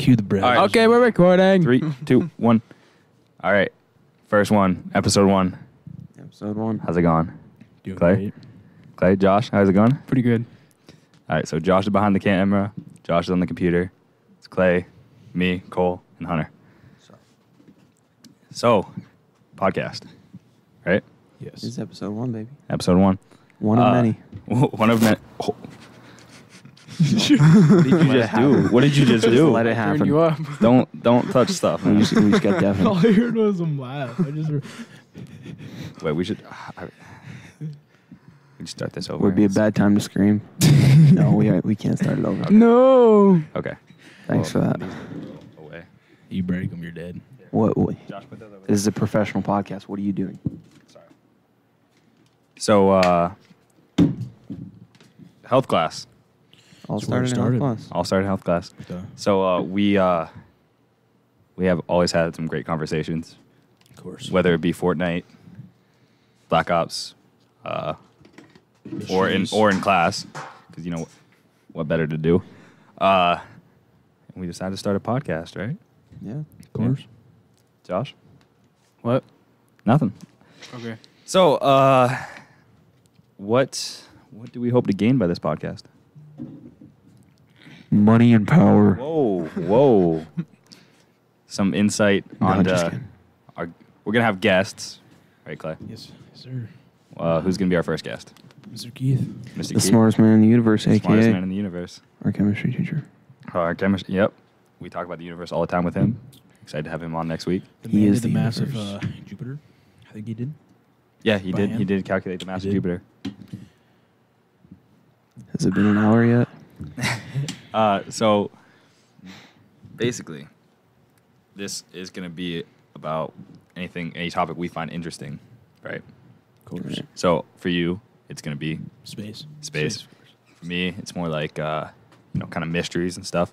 Cue the bread. All right. Okay, we're recording. 3, 2, 1. All right. First one, episode 1. Episode 1. How's it going? Doing Clay? great. Clay, Josh, how's it going? Pretty good. All right, so Josh is behind the camera. Josh is on the computer. It's Clay, me, Cole, and Hunter. So, podcast, right? Yes. This is episode 1, baby. Episode 1. One of many. One of many. Oh. What did you just do? What did you just do? Let it Turn happen. you up. Don't touch stuff. We Man. just got deafened. All I heard was him laugh. I just Wait, we should start this over. Would be a bad time to scream. No, we can't start it over. No. Okay. Thanks for that. Away. you break them, you're dead. What? Josh, put those over. This is a professional podcast. What are you doing? Sorry. So, health class. All That's where it started in started. health class. All started health class. Duh. So we have always had some great conversations, Of course. whether it be Fortnite, Black Ops, or in class, because you know what better to do. And we decided to start a podcast, right? Yeah. Of course. Josh? What? Nothing. Okay. So, what do we hope to gain by this podcast? Money and power. Whoa. Some insight No, on just kidding. we're gonna have guests, right, Clay? Yes, sir. Who's gonna be our first guest? Mr. Keith. Mr. The Keith, smartest man in the universe, the smartest man a.k.a. in the universe. our chemistry teacher. Our chemistry. Yep, we talk about the universe all the time with him. Excited to have him on next week. The He man is did the the massive universe. Jupiter. I think he did. Yeah, he By did. hand? He did calculate the mass He of did? Jupiter. Has it been an hour yet? So basically, this is gonna be about any topic we find interesting, right? Of course. Right. So for you, it's gonna be Space. Space. of course. for me. It's more like kind of mysteries and stuff.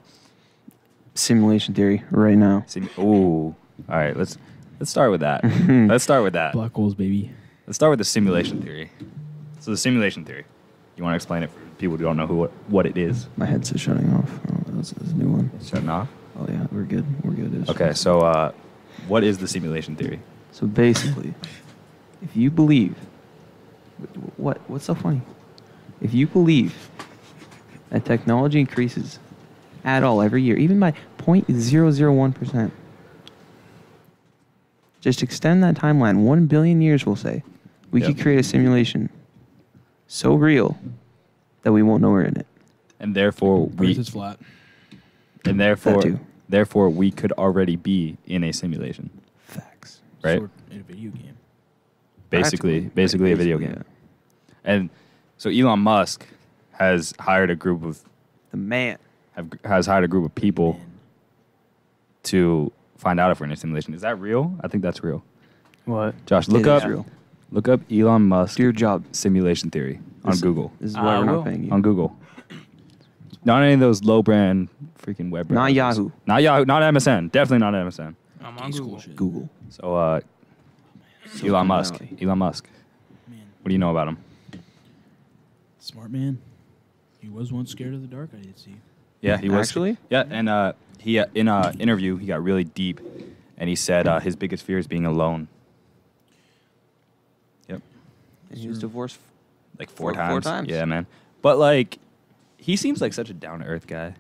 Simulation theory right now. Ooh, all right. Let's start with that. Let's start with that. Black holes, baby. Let's start with the simulation theory. So the simulation theory. You want to explain it for people who don't know what it is? My headset's shutting off. Oh, that's a new one. Shutting off. Oh, yeah. We're good. We're good. It's Okay. just- So what is the simulation theory? So basically, if you believe, what's so funny? If you believe that technology increases at all every year, even by 0.001%, just extend that timeline 1 billion years, we'll say, we Yep. could create a simulation so real that we won't know we're in it. And therefore Earth is flat. That too. therefore we could already be in a simulation. Facts. Right. Sort in a video game. Basically a video game. Yeah. And so Elon Musk has hired a group of The man. has hired a group of people to find out if we're in a simulation. Is that real? I think that's real. What? Josh, It look is up real. Elon Musk Do your job. simulation theory on This- Google. This is why we're will. not paying you. On Google. Not any of those low brand freaking web Not browsers. Yahoo. Not Yahoo. Not MSN. Definitely not MSN. I'm on Case Google. bullshit. Google. So Elon Silicon Musk. Valley. Elon Musk. Man, What do you know about him? smart man. He was once scared of the dark, I did see. Yeah, he was Actually? Yeah, and he in an interview he got really deep, and he said his biggest fear is being alone. Yep, And he was divorced. like four Four times. times. Yeah, man. But like, he seems like such a down to earth guy.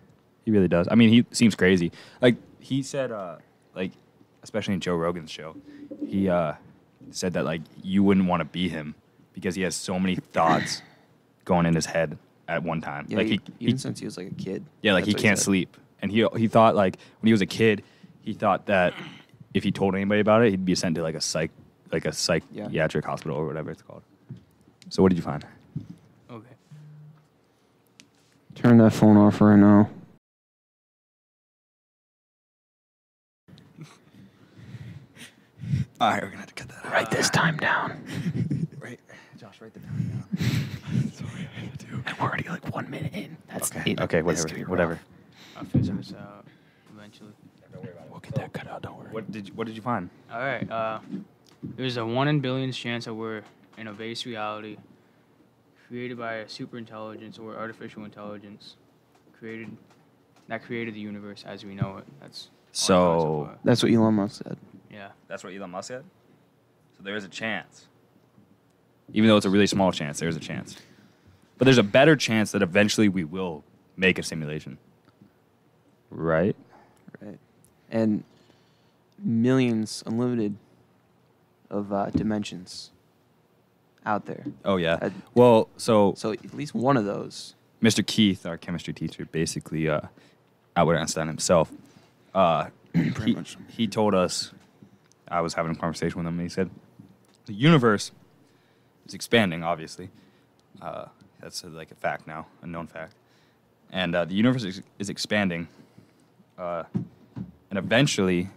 He really does. I mean, he seems crazy. Like he said, like especially in Joe Rogan's show, he said that like you wouldn't want to be him because he has so many thoughts going in his head at one time. Yeah, like even since he was like a kid. Yeah, like That's he what can't said. sleep. And he thought like when he was a kid, he thought that if he told anybody about it, he'd be sent to like a psychiatric hospital or whatever it's called. So what did you find? Okay. Turn that phone off right now. All right, we're gonna have to cut that out. Write this time down. Right, Josh, write the time down. Sorry, I had to. And we're already like 1 minute in. That's Okay, it. okay, This is whatever, gonna be whatever. rough. I'll figure this out eventually. We'll get that cut out, don't worry. What did you find? All right. There's a 1 in billions chance that we're in a base reality created by a super intelligence or artificial intelligence created that created the universe as we know it. That's all I know So far. That's what Elon Musk said. Yeah. that's what Elon Musk said. So there is a chance, even though it's a really small chance. There's a chance, but there's a better chance that eventually we will make a simulation. Right? Right. And millions, unlimited, of dimensions out there. Oh yeah. Uh, Well, so So at least one of those. Mr. Keith, our chemistry teacher, basically Albert Einstein himself, he told us. I was having a conversation with him, and he said the universe is expanding. Obviously, that's like a fact now, a known fact, and the universe is expanding, and eventually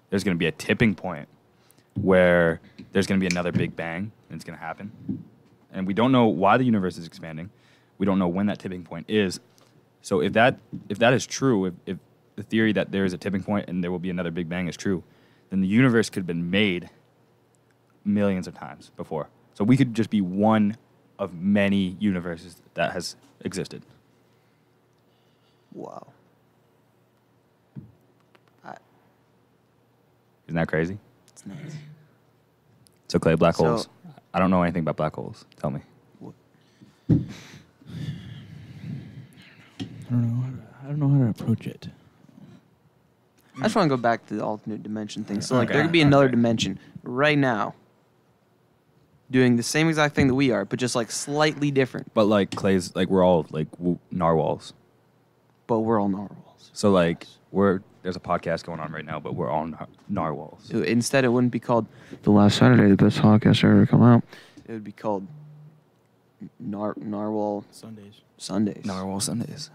there's going to be a tipping point where there's going to be another Big Bang, and it's going to happen, and we don't know why the universe is expanding. We don't know when that tipping point is. So if that is true, if the theory that there is a tipping point and there will be another Big Bang is true, then the universe could have been made millions of times before. So we could just be one of many universes that has existed. Wow. Isn't that crazy? It's nice. So Clay, black So- holes. I don't know anything about black holes. Tell me. I don't know how to approach it. I just want to go back to the alternate dimension thing. So, like, Okay. there could be another Okay. dimension right now doing the same exact thing that we are, but just, like, slightly different. But like Clay's, like we're all like narwhals. But we're all narwhals. So like there's a podcast going on right now, but we're all narwhals. Instead, it wouldn't be called The Last Saturday, the best podcast ever come out. It would be called Narwhal Sundays. Sundays. Narwhal Sundays.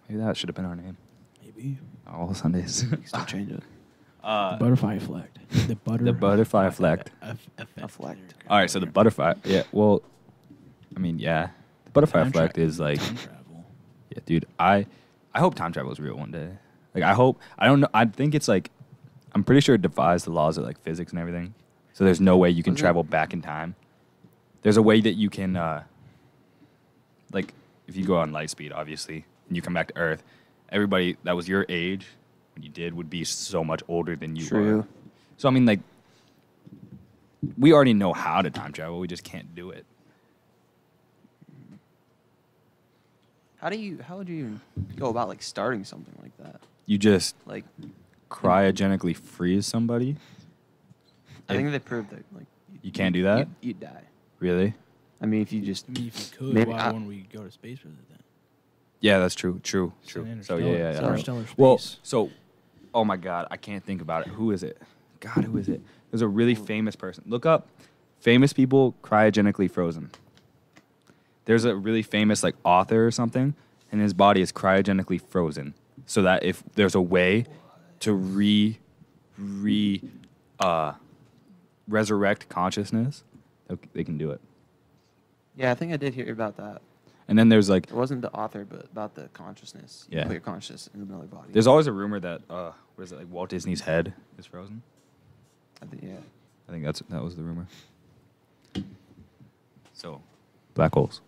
Maybe that should have been our name. Maybe. Narwhal Sundays. Still change it. Butterfly effect. The butterfly effect. Effect. All right, so the butterfly. Yeah, well, I mean, yeah, the butterfly Time effect tra- is like, time travel. yeah, dude. I hope time travel is real one day. Like, I hope. I don't know. I think it's like, I'm pretty sure it defies the laws of like physics and everything. So there's no way you can Okay. travel back in time. There's a way that you can, like, if you go on light speed, obviously, and you come back to Earth, everybody that was your age when you did would be so much older than you True. are. So I mean, like, we already know how to time travel. We just can't do it. How would you even go about, like, starting something like that? You just Like, cryogenically freeze somebody. I think they proved that, like, You can't do that? You'd die. Really? I mean, if you just. I mean, if you could, Maybe why I- wouldn't we go to space with it then? Yeah, that's true. True. It's True. an So yeah, yeah. interstellar- yeah. interstellar Well, space. so, oh my God, I can't think about it. Who is it? God, who is it? There's a really famous person. Look up famous people cryogenically frozen. There's a really famous like author or something, and his body is cryogenically frozen, so that if there's a way to resurrect consciousness, they can do it. Yeah, I think I did hear about that. And then there's like, It wasn't the author, but about the consciousness. You Yeah. put your consciousness in another body. there's always a rumor that what is it, like Walt Disney's head is frozen. I think, yeah. I think that was the rumor. So, black holes.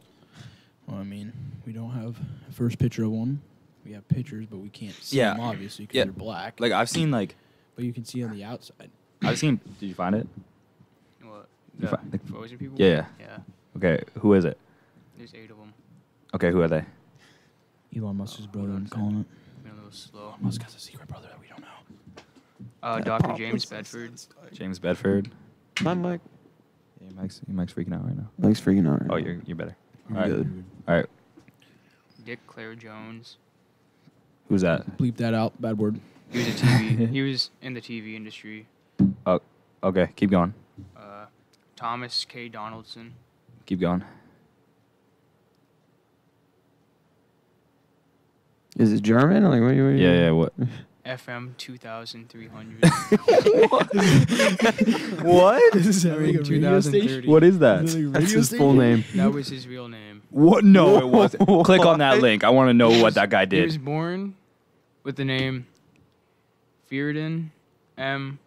Well, I mean, we don't have a first picture of one. We have pictures, but we can't see Yeah. them obviously because Yeah. they're black. Like I've seen like but you can see on the outside. I've seen. Did you find it? What? You The fi- frozen people? Yeah. Yeah. Okay, who is it? There's 8 of them. Okay, who are they? Elon Musk's brother, hold on I'm a calling it. Been a little slow. Elon Musk has a secret brother that we don't know. Dr. James Bedford. James Bedford. My mic. Yeah, your mic's freaking out right now. Mike's freaking out. Oh, you're better. I'm All right. good. All right. Dick Clare Jones. Who's that? Bleep that out. Bad word. He was a TV. He was in the TV industry. Oh, okay. Keep going. Thomas K. Donaldson. Keep going. Is it German? Like, what? Yeah. What? FM 2300. What? Is that like a radio station? What is that? That's his full name. That was his real name. What? No, it wasn't. Click on that link. I want to know what that guy He was did. born with the name Fearden M.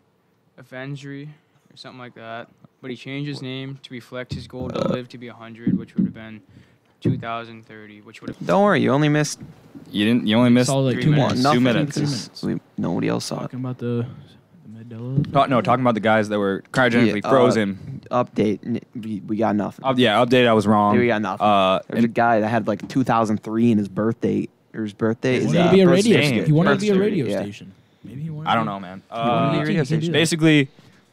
Avengry or something like that. But he changed his name to reflect his goal to live to be 100, which would have been 2030, which would have. Don't worry, you only missed You didn't. You only missed Saw like 3 2 minutes. minutes. 2 nothing. minutes. 2 minutes. Nobody else saw it. Talking about the Mandela. No, talking about the guys that were cryogenically Yeah, frozen. Update. We got nothing. Yeah, update. I was wrong. We got nothing. There's a guy that had like 2003 in his birthday. Or his birthday He is wanted to be a birth radio. certificate. He wanted to Birth be a radio certificate, yeah. station. Maybe he wanted. I don't know, man. wanted to be a radio You can do station. that. Basically,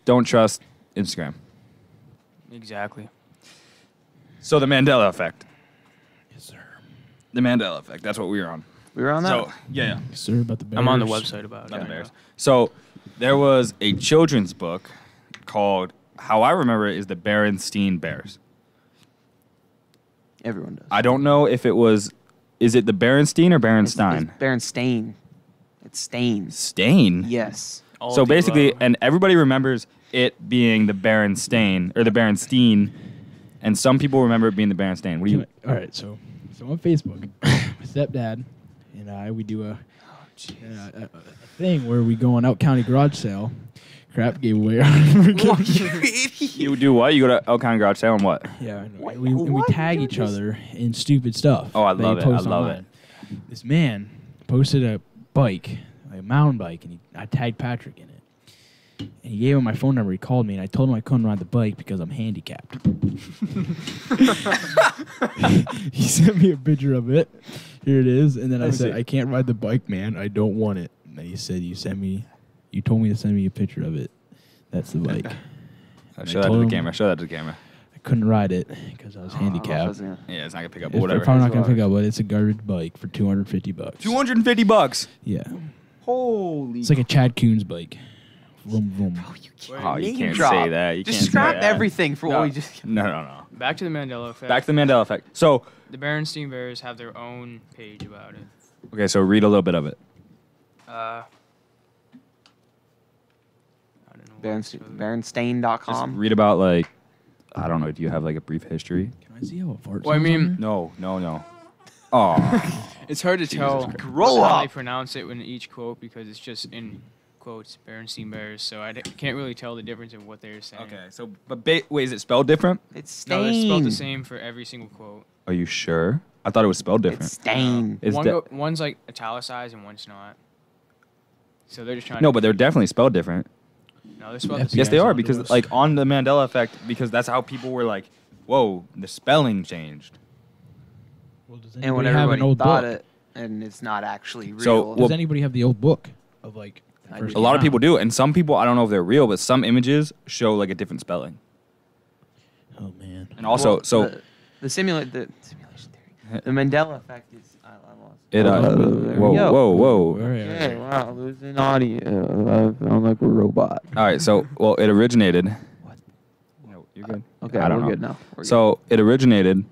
don't trust Instagram. Exactly. So the Mandela effect. Yes, sir. The Mandela effect. That's what we were on. We were on that. So yeah. Yes, sir. About the Bears. I'm on the website about Not it. the Bears. So there was a children's book called, how I remember it, is the Berenstain Bears. Everyone does. I don't know if it was, is it the Berenstain or Berenstein? It's Berenstain. It's Stain. Stain? Yes. All So of the basically, above. and everybody remembers it being the Berenstain, or the Berenstein, and some people remember it being the Berenstain. What do you... All right, so on Facebook, my stepdad and I, we do a thing where we go on out county garage sale. Crap gave away. You do what? You go to Elk County Garage Sale and what? Yeah, I know. What? We What? tag each other in stupid stuff. Oh, I that love he it. I posts love online. This man posted a bike, like a mountain bike, and I tagged Patrick in it. And he gave him my phone number. He called me, and I told him I couldn't ride the bike because I'm handicapped. He sent me a picture of it. Here it is. And then Let I me said, see. I can't ride the bike, man. I don't want it. And then he said, you told me to send me a picture of it. That's the bike. Show that to the camera. Show that to the camera. I couldn't ride it because I was I don't know if handicapped. that's gonna- Yeah, it's not going to pick up, It's but whatever. probably not It's going to pick large. up, but it's a garbage bike for $250. $250. Yeah. Holy. It's like a Chad Coons bike. Vroom, vroom. Oh, you Name can't drop. say that. You Just can't say scrap that. everything for No. what we just. No. Back to the Mandela effect. Back to the Mandela effect. So, The Berenstain Bears have their own page about it. okay, so read a little bit of it. I don't know. what it's Just Berenstain.com. read about, like, I don't know, do you have, like, a brief history? Can I see how it farts? Well, I sounds mean- on No. Oh. It's hard to tell Grow how up. they pronounce it in each quote because it's just in quotes Berenstain Bears, so I can't really tell the difference in what they're saying. Okay, so, but wait, is it spelled different? It's No, Stain. they're spelled the same for every single quote. Are you sure? I thought it was spelled different. It's Stain. Is One that- one's like italicized and one's not. So they're just trying. No, to but they're definitely spelled different. No, they're spelled Yeah, the same. Yes, they Yeah, are, so because, it was. like, on the Mandela effect, because that's how people were like, whoa, the spelling changed. Well, does And when anybody have an everybody old thought book? it, and it's not actually real. So, Does well, anybody have the old book of like? the I first do. a lot of round? people do, and some people, I don't know if they're real, but some images show, like, a different spelling. Oh man. And also, Well, so... the simulation theory, the Mandela effect is. I lost. It, there we go. whoa. Okay, wow, losing audio. I sound like a robot. All right, so, well, it originated... What? No, you're good. Okay, I don't we're know. good now. We're So, it originated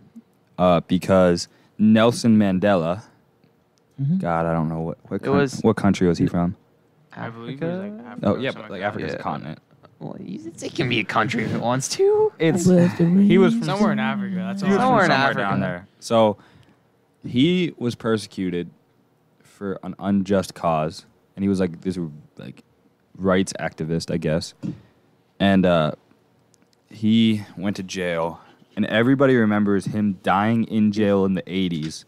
because Nelson Mandela... Mhm. God, I don't know was- what country was he from? good. I believe it was like Africa? Africa. Oh, or yeah, something but like that. Africa's a Yeah. continent. Well, it can be a country if it wants to. It's he he was from Somewhere in Africa. That's all. he was I from know. Somewhere in somewhere Africa. down there. So he was persecuted for an unjust cause, and he was like this like rights activist, I guess. And he went to jail, and everybody remembers him dying in jail in the 80s,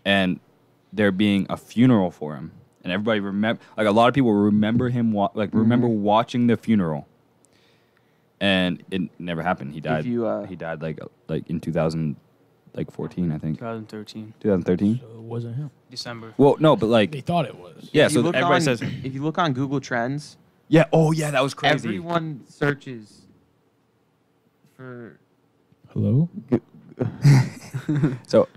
and there being a funeral for him. And everybody remember, like a lot of people remember him, remember watching the funeral. And it never happened. He died. you, he died like in 2014, I think. 2013 2013. So it wasn't him. December. Well, no, but like They thought it was. yeah. If you So look everybody on- says if you look on Google Trends, yeah. Oh yeah, that was crazy. everyone searches for. Hello. So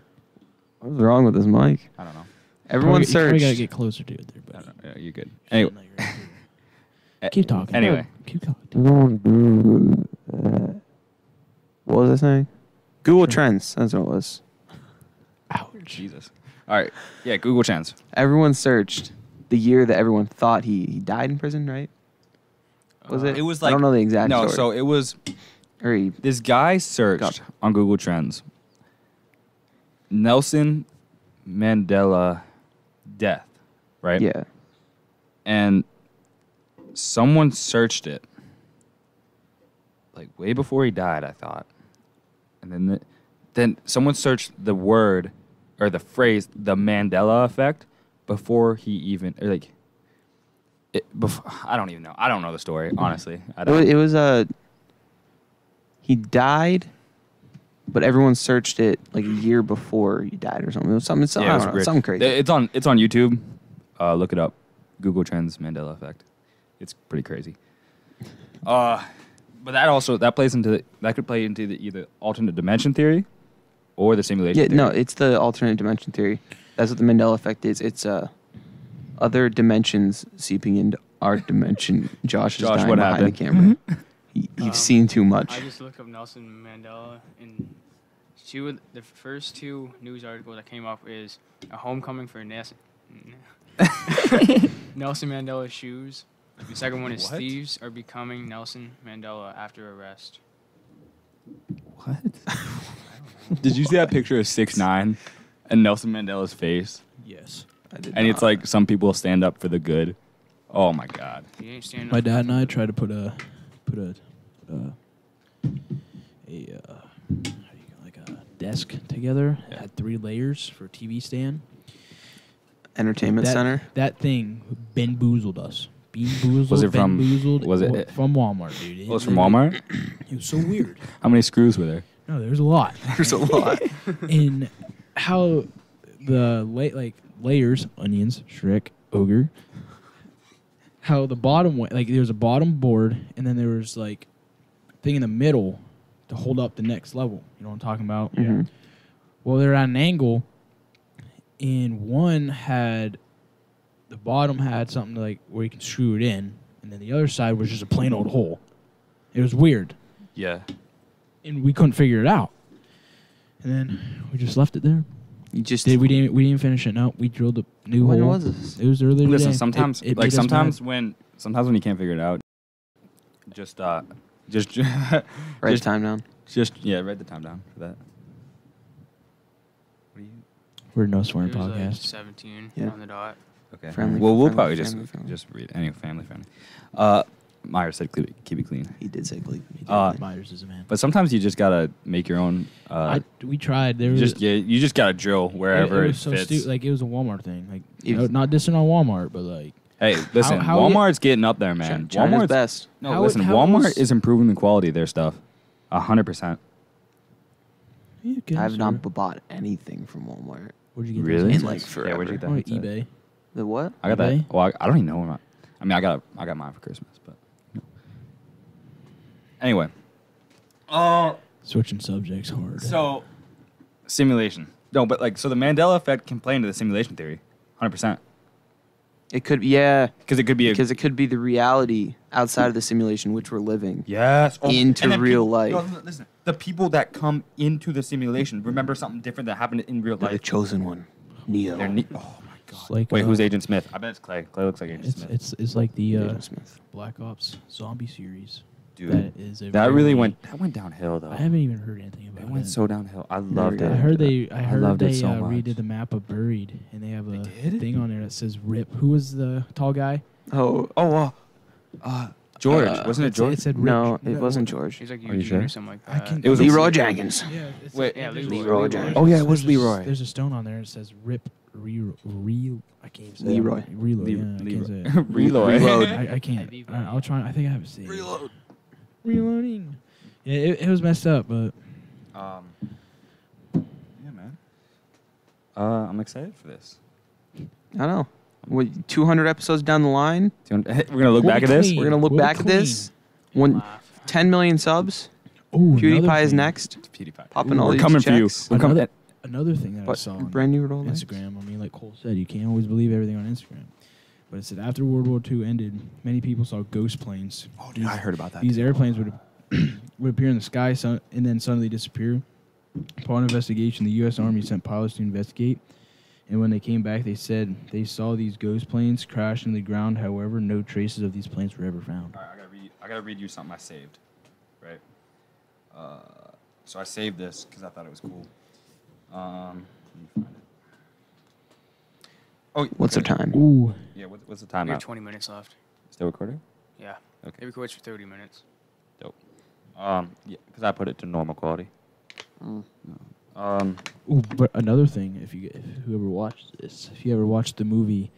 What's wrong with this mic? I don't know. Everyone You probably gotta searched. get closer to it there, I buddy. don't know. Yeah, you're good. Anyway, Keep talking. Anyway, Keep talking. What was I saying? Google Trends. That's what it was. Ouch. Jesus. All right. Yeah, Google Trends. Everyone searched the year that everyone thought he died in prison, right? Was it? It was I like don't know the exact no. story. So it was Or he, this guy searched on Google Trends Nelson Mandela death, right? yeah. And someone searched it like way before he died, I thought. And then then someone searched the word or the phrase "the Mandela effect" before he even I don't even know. I don't know the story, honestly. I don't. It was he died, but everyone searched it like a year before he died or something. It was something. I don't know, weird. something crazy. It's on YouTube. Look it up. Google Trends Mandela effect. It's pretty crazy. But that could play into the either alternate dimension theory or the simulation theory. No, it's the alternate dimension theory. That's what the Mandela effect is. It's other dimensions seeping into our dimension. Josh is dying what behind happened? the camera. You've seen too much. I just looked up Nelson Mandela, and the first two news articles that came up is a homecoming for Nelson Mandela's shoes. The second one is What? thieves are becoming Nelson Mandela after arrest. What? Did you see that picture of 6ix9ine and Nelson Mandela's face? Yes. And it's like some people stand up for the good. Oh my God. He ain't standing My up dad for and I the- tried to put a desk together. It had 3 layers for a TV stand. Entertainment center. That thing bamboozled us. Beanboozled, Was it from- bamboozled. was it- from Walmart, dude? It was from Walmart? It was so weird. How many screws were there? No, there's a lot. There's a lot. In how the layers, onions, Shrek, ogre. How the bottom went, like there was a bottom board, and then there was like a thing in the middle to hold up the next level. You know what I'm talking about? Mhm. Well, they're at an angle, and one had the bottom had something like where you can screw it in, and then the other side was just a plain old hole. It was weird, Yeah. and we couldn't figure it out. And then we just left it there. You just We didn't finish it. No, we drilled a new When hole. was this? It was earlier Listen, today. sometimes It like made us sometimes mad. when you can't figure it out, just Write the time down. write the time down for that. What do you? We're a no swearing It was like podcast. 17 Yeah. on the dot. Okay. Friendly- Well, we'll friendly- probably family friendly. just read anyway. Family friendly. Myers said keep it clean. He did say bleep. He did. Myers is a man. But sometimes you just gotta make your own. We tried. There you was just gotta drill wherever it it, was so fits. stupid. Like it was a Walmart thing. Like If- not dissing on Walmart, but like Hey, listen, how Walmart's getting up there, man. China's Walmart's best. No, How- listen, how Walmart was- is improving the quality of their stuff, 100%. yeah, okay, I have sure. not bought anything from Walmart. Where'd you get Really? those In like headsets? forever. Yeah, where'd you get Oh, that headset? eBay. The what? I got eBay? that. Well, I don't even know where I got mine for Christmas, but anyway. Switching subjects hard. So simulation. No, but like so the Mandela effect can play into the simulation theory, 100%. It could, yeah, Because it could be because it could be the reality outside of the simulation which we're living. yes Into and then real people- life. No, listen, the people that come into the simulation remember something different that happened in real They're the life. chosen one, Neo. Oh my god. It's like, Wait, who's Agent Smith? I bet it's Clay. Clay looks like Agent It's Smith. it's like the Agent Smith. Black Ops zombie series. Dude, That is a that really very- went downhill though. I haven't even heard anything about It it. went so downhill. I loved got it. I heard they loved it so redid much. the map of Buried, and they have a did? thing on there that says "RIP." Who was the tall guy? George, Uh, wasn't it George? It said "RIP." No, it wasn't George. He's like Are you Eugene sure? or something like I that. can- It was Leroy Jenkins. Yeah, it's Wait, Yeah, Leroy Jenkins. Oh, yeah, it was There's a- Leroy. There's a stone on there that says "RIP." I can't even say Leroy. it. Reload. Yeah, I can't say it. Reload. Reload. I can't. Levi. I'll try. I think I have it saved. Reload. Reloading. Yeah, it was messed up, but Yeah, man. I'm excited for this. I don't know. What, 200 episodes down the line, We're gonna look We'll back be at this. clean. we're gonna look We'll be back at this. When Laugh. 10 million subs, oh, PewDiePie is next. PewDiePie. Popping all We're these coming for you. checks. We're coming. Another thing that I What, saw on brand new roll? Instagram. I mean, like Cole said, you can't always believe everything on Instagram. But it said after World War II ended, many people saw ghost planes. Oh, dude, I heard about that. These airplanes would appear in the sky and then suddenly disappear. Upon investigation, the U.S. Army sent pilots to investigate. And when they came back, they said they saw these ghost planes crash into the ground. However, no traces of these planes were ever found. All right, I gotta read you something I saved. Right. So I saved this because I thought it was cool. Let me find it. Oh, What's the okay. time? Ooh. Yeah, what's the time We have out? 20 minutes left. Still recording? Yeah. Okay. It records for 30 minutes. Dope. Yeah, because I put it to normal quality. Mm. Ooh, but another thing, if whoever watched this, if you ever watched the movie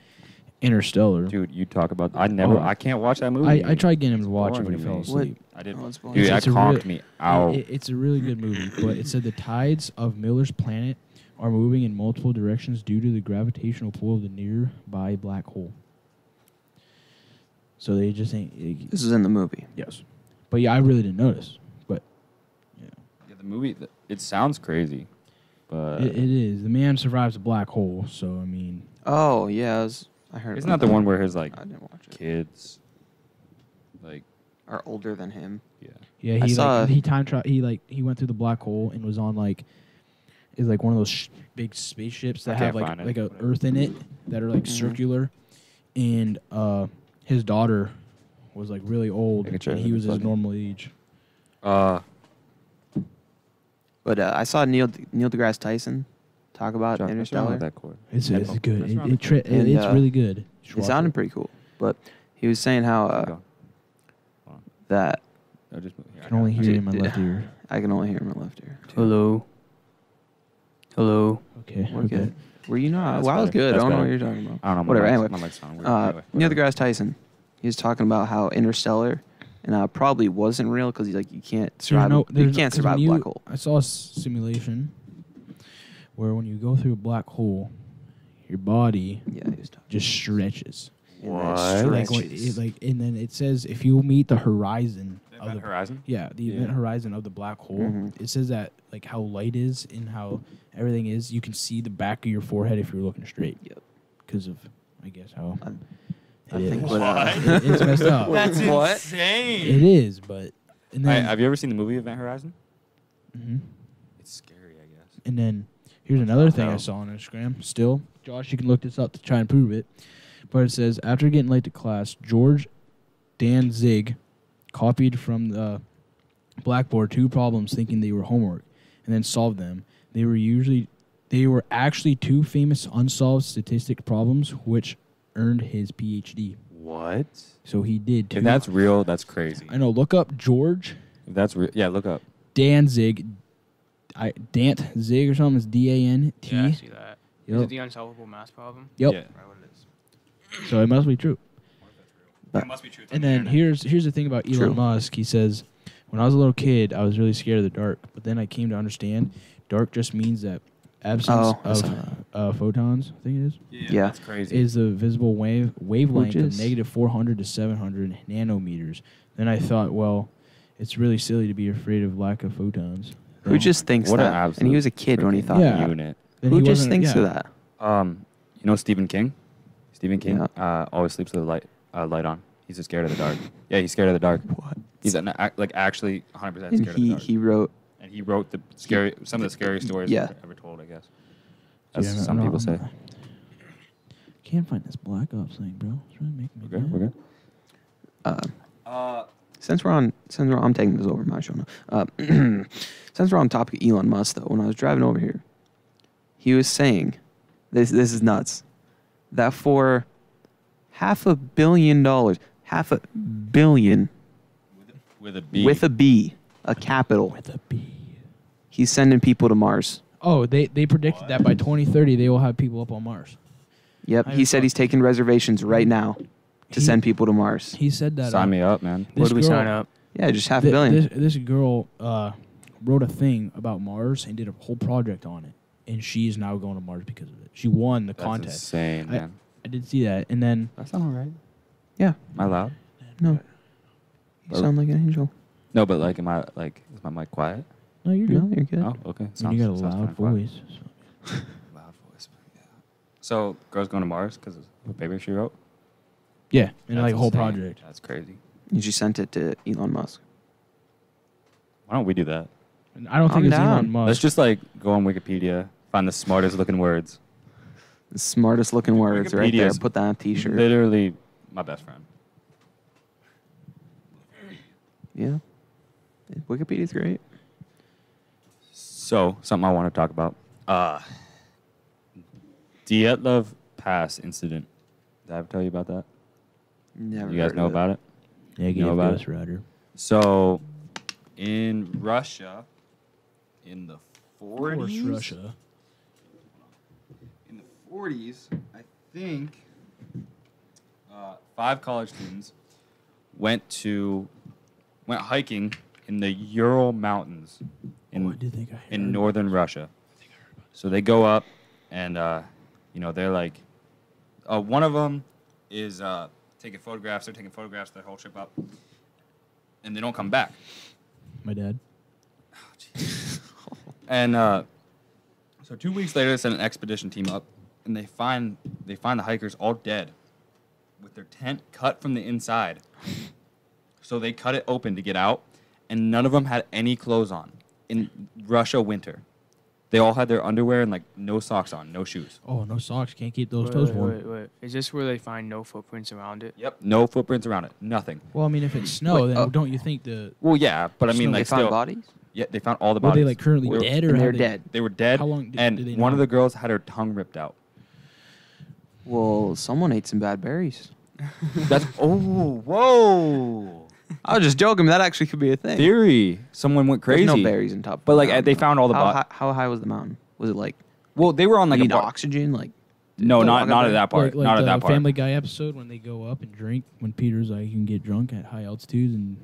Interstellar, Dude, you talk about. I can't watch that movie. I tried getting him to watch it, but Boring he to fell me. asleep. I didn't. Oh, it's boring. Dude, that It's a conked real- me out. It's a really good movie, but it said the tides of Miller's planet are moving in multiple directions due to the gravitational pull of the nearby black hole. So they just ain't. This is in the movie. Yes, but yeah, I really didn't notice. But yeah, Yeah, the movie. It sounds crazy, but it is. The man survives a black hole, so I mean, Oh yeah, I heard. isn't about that the one where his like I didn't watch it. kids, like Are older than him. yeah. yeah, I he saw- like he time tra- he went through the black hole and was on like is like one of those big spaceships that I have can't find like it. a Earth in it that are like Mhm. circular, and his daughter was like really old Making sure and he was his everything's normal age. But I saw Neil deGrasse Tyson talk about John, what's wrong Interstellar. with that cord? It's Headphone. good. What's wrong with And, It's really good. You should It watch sounded pretty cool. But he was saying how Go. that No, just move. Here, I can only hear you in my Dude, left ear. I can only hear him in my left ear. Hello. Hello. Okay, We're okay. good. Were you not? That's Well, I was better. good. I That's don't know what better. you're talking about. I don't know. Whatever. Anyway, My mic's sounding weird. Neil Anyway, deGrasse Tyson, he was talking about how Interstellar, and probably wasn't real because he's like you can't survive. You can't survive a black hole. I saw a simulation where when you go through a black hole, your body Yeah, he was talking. just stretches. And then What? Like, stretches. and then it says if you meet the horizon of Event the horizon. yeah the Yeah. event horizon of the black hole, Mhm. it says that like how light is and how everything is, you can see the back of your forehead if you're looking straight. Yep. Because of I guess how I it think is. what, It's messed up. That's What? insane. It is, but and then Have you ever seen the movie Event Horizon? mhm. It's scary, I guess. And then here's another thing I No. saw on Instagram. Still, Josh, you can look this up to try and prove it. But it says after getting late to class, George Danzig copied from the blackboard 2 problems thinking they were homework and then solved them. They were actually 2 famous unsolved statistic problems which earned his PhD. What? So he did 2. If that's real, that's crazy. I know, look up George If that's real, yeah, look up. Danzig. Dantzig or something is DANT. Yeah, I see that. Is Yep. it the unsolvable math problem? Yep. Yeah. Right, what it is. So it must be true. That must be true. And then here's the thing about Elon True. Musk. He says, when I was a little kid, I was really scared of the dark. But then I came to understand, dark just means that absence I saw of photons, I think it is, Yeah. that's crazy. is the visible wavelength Which is- of negative 400 to 700 nanometers. Then I thought, well, it's really silly to be afraid of lack of photons. Who Then- just thinks What an that? And absolute he was a kid when he freaking thought Yeah. that. unit. then Who he just wasn't- thinks yeah. of that? You know Stephen King? Stephen King Yeah. always sleeps with the light on. He's just scared of the dark. Yeah, he's scared of the dark. What? He's like actually 100% And scared of the dark. he wrote. And he wrote some of the scariest stories Yeah. ever told, I guess. Dude, As I'm some not- people say. Can't find this Black Ops thing, bro. It's really making me We're good. mad. We're good. Since I'm taking this over my show now. Since we're on topic of Elon Musk, though, when I was driving over here, he was saying, this is nuts, that for $500 million, $500 million With a B. with a B, a capital, With a B. he's sending people to Mars. Oh, they predicted that by 2030 they will have people up on Mars. Yep, I he said thought- he's taking reservations right now to He- send people to Mars. He said that. Sign me up, man. Where This do we girl- sign up? Yeah, just $500 million. This girl wrote a thing about Mars and did a whole project on it, and she's now going to Mars because of it. She won the That's contest. insane, man. I did see that, and then That sound all right. Yeah, Am I loud? no. You sound like an angel. No, but like, is my mic quiet? no, you're No, good. you're good. Oh, okay. I mean, you got a sounds loud kinda quiet. voice. Loud voice, yeah. So, girls going to Mars because of a paper she wrote? Yeah, and That's like a whole insane. project. That's crazy. You just sent it to Elon Musk. Why don't we do that? And I don't I'm think it's down. Elon Musk. Let's just like go on Wikipedia, find the smartest looking words. The smartest looking words right there. Wikipedia's Put that on a t-shirt. Literally, my best friend. Yeah. Wikipedia's great. So, something I want to talk about. Dietlov Pass incident. Did I ever tell you about that? Never. You guys know about it? Negative know about Ghost Rider. So, in Russia, in the Of course, Russia. In the 40s, I think 5 college students went hiking in the Ural Mountains I did think I heard. in northern Russia. So they go up, and they're like, one of them is taking photographs. They're taking photographs their whole trip up, and they don't come back. My dad. And so 2 weeks later, they send an expedition team up, and they find the hikers all dead, with their tent cut from the inside. So they cut it open to get out, and none of them had any clothes on in Russia winter. They all had their underwear and like no socks on, no shoes. Oh, no socks. Can't keep those toes warm. Wait. Is this where they find no footprints around it? Yep, no footprints around it, nothing. Well, I mean, if it's snow, Wait, then don't you think Well, yeah, but I mean, They like found still, bodies? yeah, they found all the were bodies. they like currently Were- dead or And how they're they- dead. They were dead. How long did and they one of know? the girls had her tongue ripped out. Well, someone ate some bad berries. That's whoa. I was just joking. That actually could be a thing. Theory. Someone went crazy. There's no berries in top. But like I don't they know. found all the How, bodies. how high was the mountain? Was it like Well, they were on like you a need bar. oxygen? Like No, Don't not walk not up at there. that part. Like Not the at that part. Family Guy episode when they go up and drink, when Peter's like, you can get drunk at high altitudes and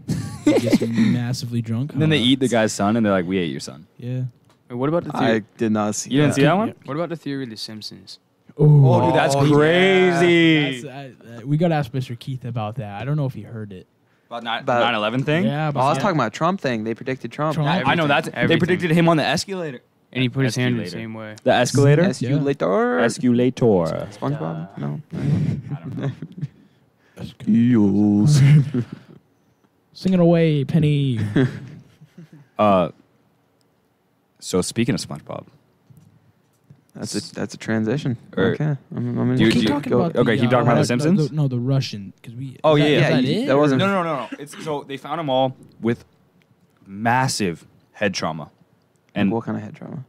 he gets massively drunk. And then they eat the guy's son, and they're like, "We ate your son." Yeah. Wait, what about the theory? I did not see. You didn't see that one? What about the theory of the Simpsons? Oh, dude, that's Oh, yeah. crazy. We got to ask Mr. Keith about that. I don't know if he heard it. About the About- 9/11 thing. Yeah, Oh, I was yeah. talking about Trump thing. They predicted Trump. Trump. I know that's. They Everything. predicted him on the escalator. And he put his hand in the Escalator. same way. The escalator. Escalator. Escalator. SpongeBob? No. I don't know. Eels. Sing it away, Penny. So speaking of SpongeBob, That's a transition. Or- Okay. I'm in. Do you- Keep do you- talking go- about okay, keep talking about The Simpsons? No, the Russian. Because we. Oh, is that- yeah, is yeah, that you- it? that wasn't- no. It's so they found them all with massive head trauma, and what kind of head trauma?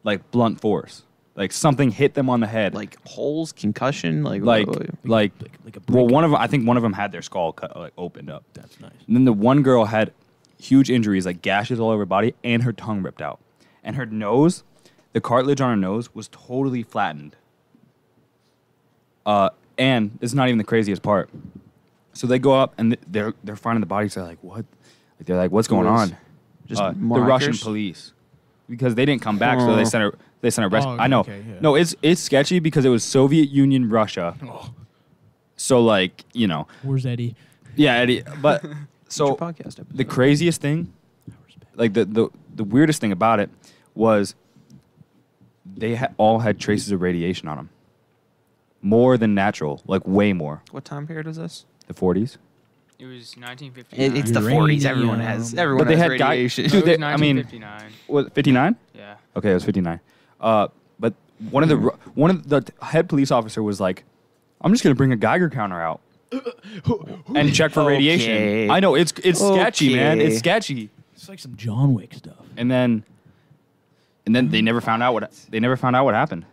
like blunt force, like something hit them on the head, Like holes, concussion, like like what- like. Like a Well, brick. I think one of them had their skull cut, like opened up. That's nice. And then the one girl had huge injuries, like gashes all over her body, and her tongue ripped out. And her nose, the cartilage on her nose was totally flattened. And it's not even the craziest part. So they go up and they're finding the bodies. They're like, what? Like, they're like, what's going Who is? on? Just the more Russian hikers? police, because they didn't come back, so they Oh. sent her. They sent a rescue. Oh, I know. okay, yeah. No, it's sketchy because it was Soviet Union, Russia. Oh, So like where's Eddie? yeah, Eddie. But so Your podcast episode. the craziest thing, like the weirdest thing about it was they all had traces of radiation on them, more than natural, like way more. What time period was this? The 40s. It was 1959. It's the 40s. Everyone has. Uranium. Everyone But they has had guy- radiation. No, Dude, it was they- I mean- 1959. Was 59? Yeah. Okay, it was 59. But one of the head police officer was like, "I'm just gonna bring a Geiger counter out and check for radiation." Okay. I know it's sketchy, man. Okay. It's sketchy. It's like some John Wick stuff. And then they never found out what happened.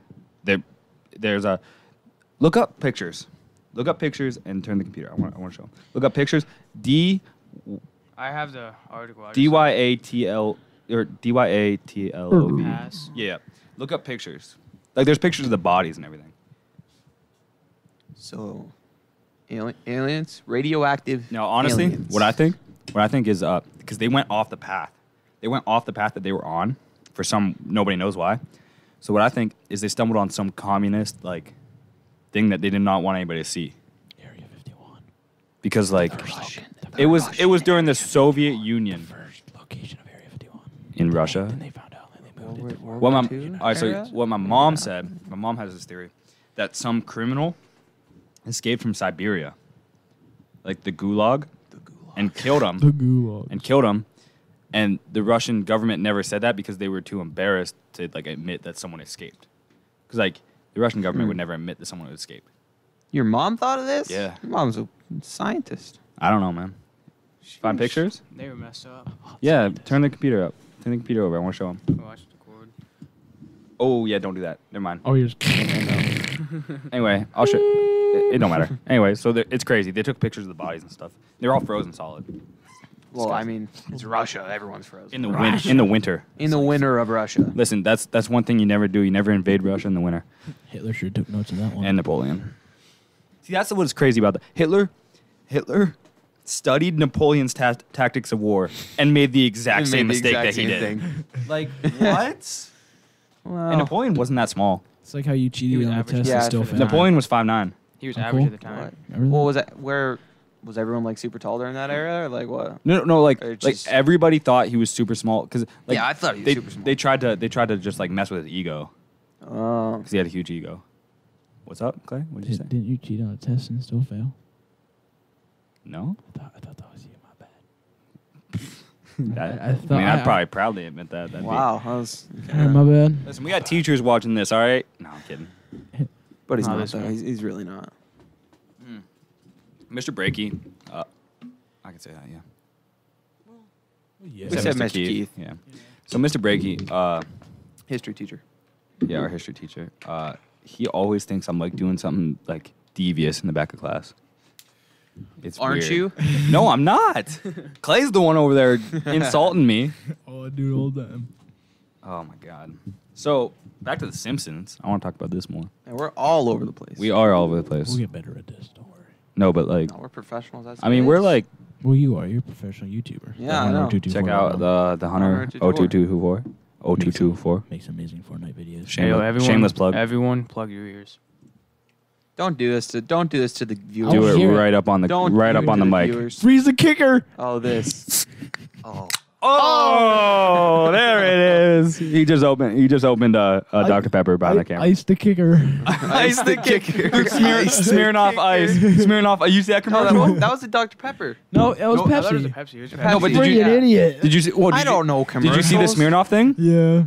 There's a look up pictures and turn the computer. I want to show 'em. Look up pictures. I have the article. I just DYATL or DYATLOV. Pass. Yeah. Look up pictures. Like there's pictures of the bodies and everything. So, aliens, radioactive. Now, honestly, aliens. what I think is because they went off the path. They went off the path that they were on for some nobody knows why. So what I think is they stumbled on some communist like thing that they did not want anybody to see Area 51. because like Russian. it was during the Soviet Union First location of Area 51. in Russia. Then they found out and they moved it to What my II all right, so era? what my mom said. My mom has this theory that some criminal escaped from Siberia, like the Gulag, and killed him. the gulag. And the Russian government never said that because they were too embarrassed to like admit that someone escaped. Because like the Russian government would never admit that someone would escape. Your mom thought of this? Yeah. Your mom's a scientist. I don't know, man. Find pictures? They were messed up. Yeah, turn the computer up. Turn the computer over. I want to show them. Watch the cord. Oh yeah, don't do that. Never mind. Oh, you're just. Anyway, I'll show. It don't matter. Anyway, so it's crazy. They took pictures of the bodies and stuff. They're all frozen solid. Well, I mean, it's Russia. Everyone's frozen. In the winter. In the winter. In the winter of Russia. Listen, that's one thing you never do. You never invade Russia in the winter. Hitler sure took notes of that one. And Napoleon. See, that's what's crazy about that. Hitler studied Napoleon's tactics of war and made the exact same mistake that he did. Like, what? Well, And Napoleon wasn't that small. It's like how you He cheated was on the average. test Yeah, and still I figured failed. Napoleon was 5'9". He was Oh, average cool. at the time. what? Everything? What was that? Where was everyone like super tall during that era? Or like what? No, like Or just- everybody thought he was super small because like Yeah, I thought he was they, super small. They tried to just like mess with his ego Oh. because he had a huge ego. What's up, Clay? What did you say? Didn't you cheat on a test and still fail? No. I thought that was you. My bad. I thought- I'd probably proudly admit that. That'd be- Wow. That was, My bad. Listen, we got teachers watching this. All right. No, I'm kidding. but he's No, not this though. one. He's really not. Mr. Breaky. I can say that. Yeah. Yeah. We said Mr. Keith. Yeah. So Mr. Breaky, History teacher. yeah, our history teacher. He always thinks I'm like doing something like devious in the back of class. It's Aren't weird. you? No, I'm not. Clay's the one over there insulting me. Oh, I do it all the time. Oh my god. So back to the Simpsons. I want to talk about this more. And we're all over the place. We are all over the place. We'll get better at this. Don't worry. No, but like, No, we're professionals. That's I mean, we're like, Well, you are. You're a professional YouTuber. Yeah, I know. check out the Hunter 0224. 0224. Makes amazing Fortnite videos. Shame- Hey, yo, everyone, shameless plug. Everyone, plug your ears. Don't do this to the viewers. Do it hear it. right up on the Don't right do up it on to the mic. viewers. Freeze the kicker. Oh, this. Oh. Oh, there it is. He just opened Dr. Pepper behind the camera. Ice the kicker. Ice the kicker. Smearing off ice. Smearing off. You see that No, commercial? that was the Dr. Pepper. No, that was I thought it was a Pepsi. Pepsi. It was a Pepsi. Pepsi. No, but did Freaking you idiot. did you see? Well, I don't know Did you see the commercials. Smirnoff thing? Yeah.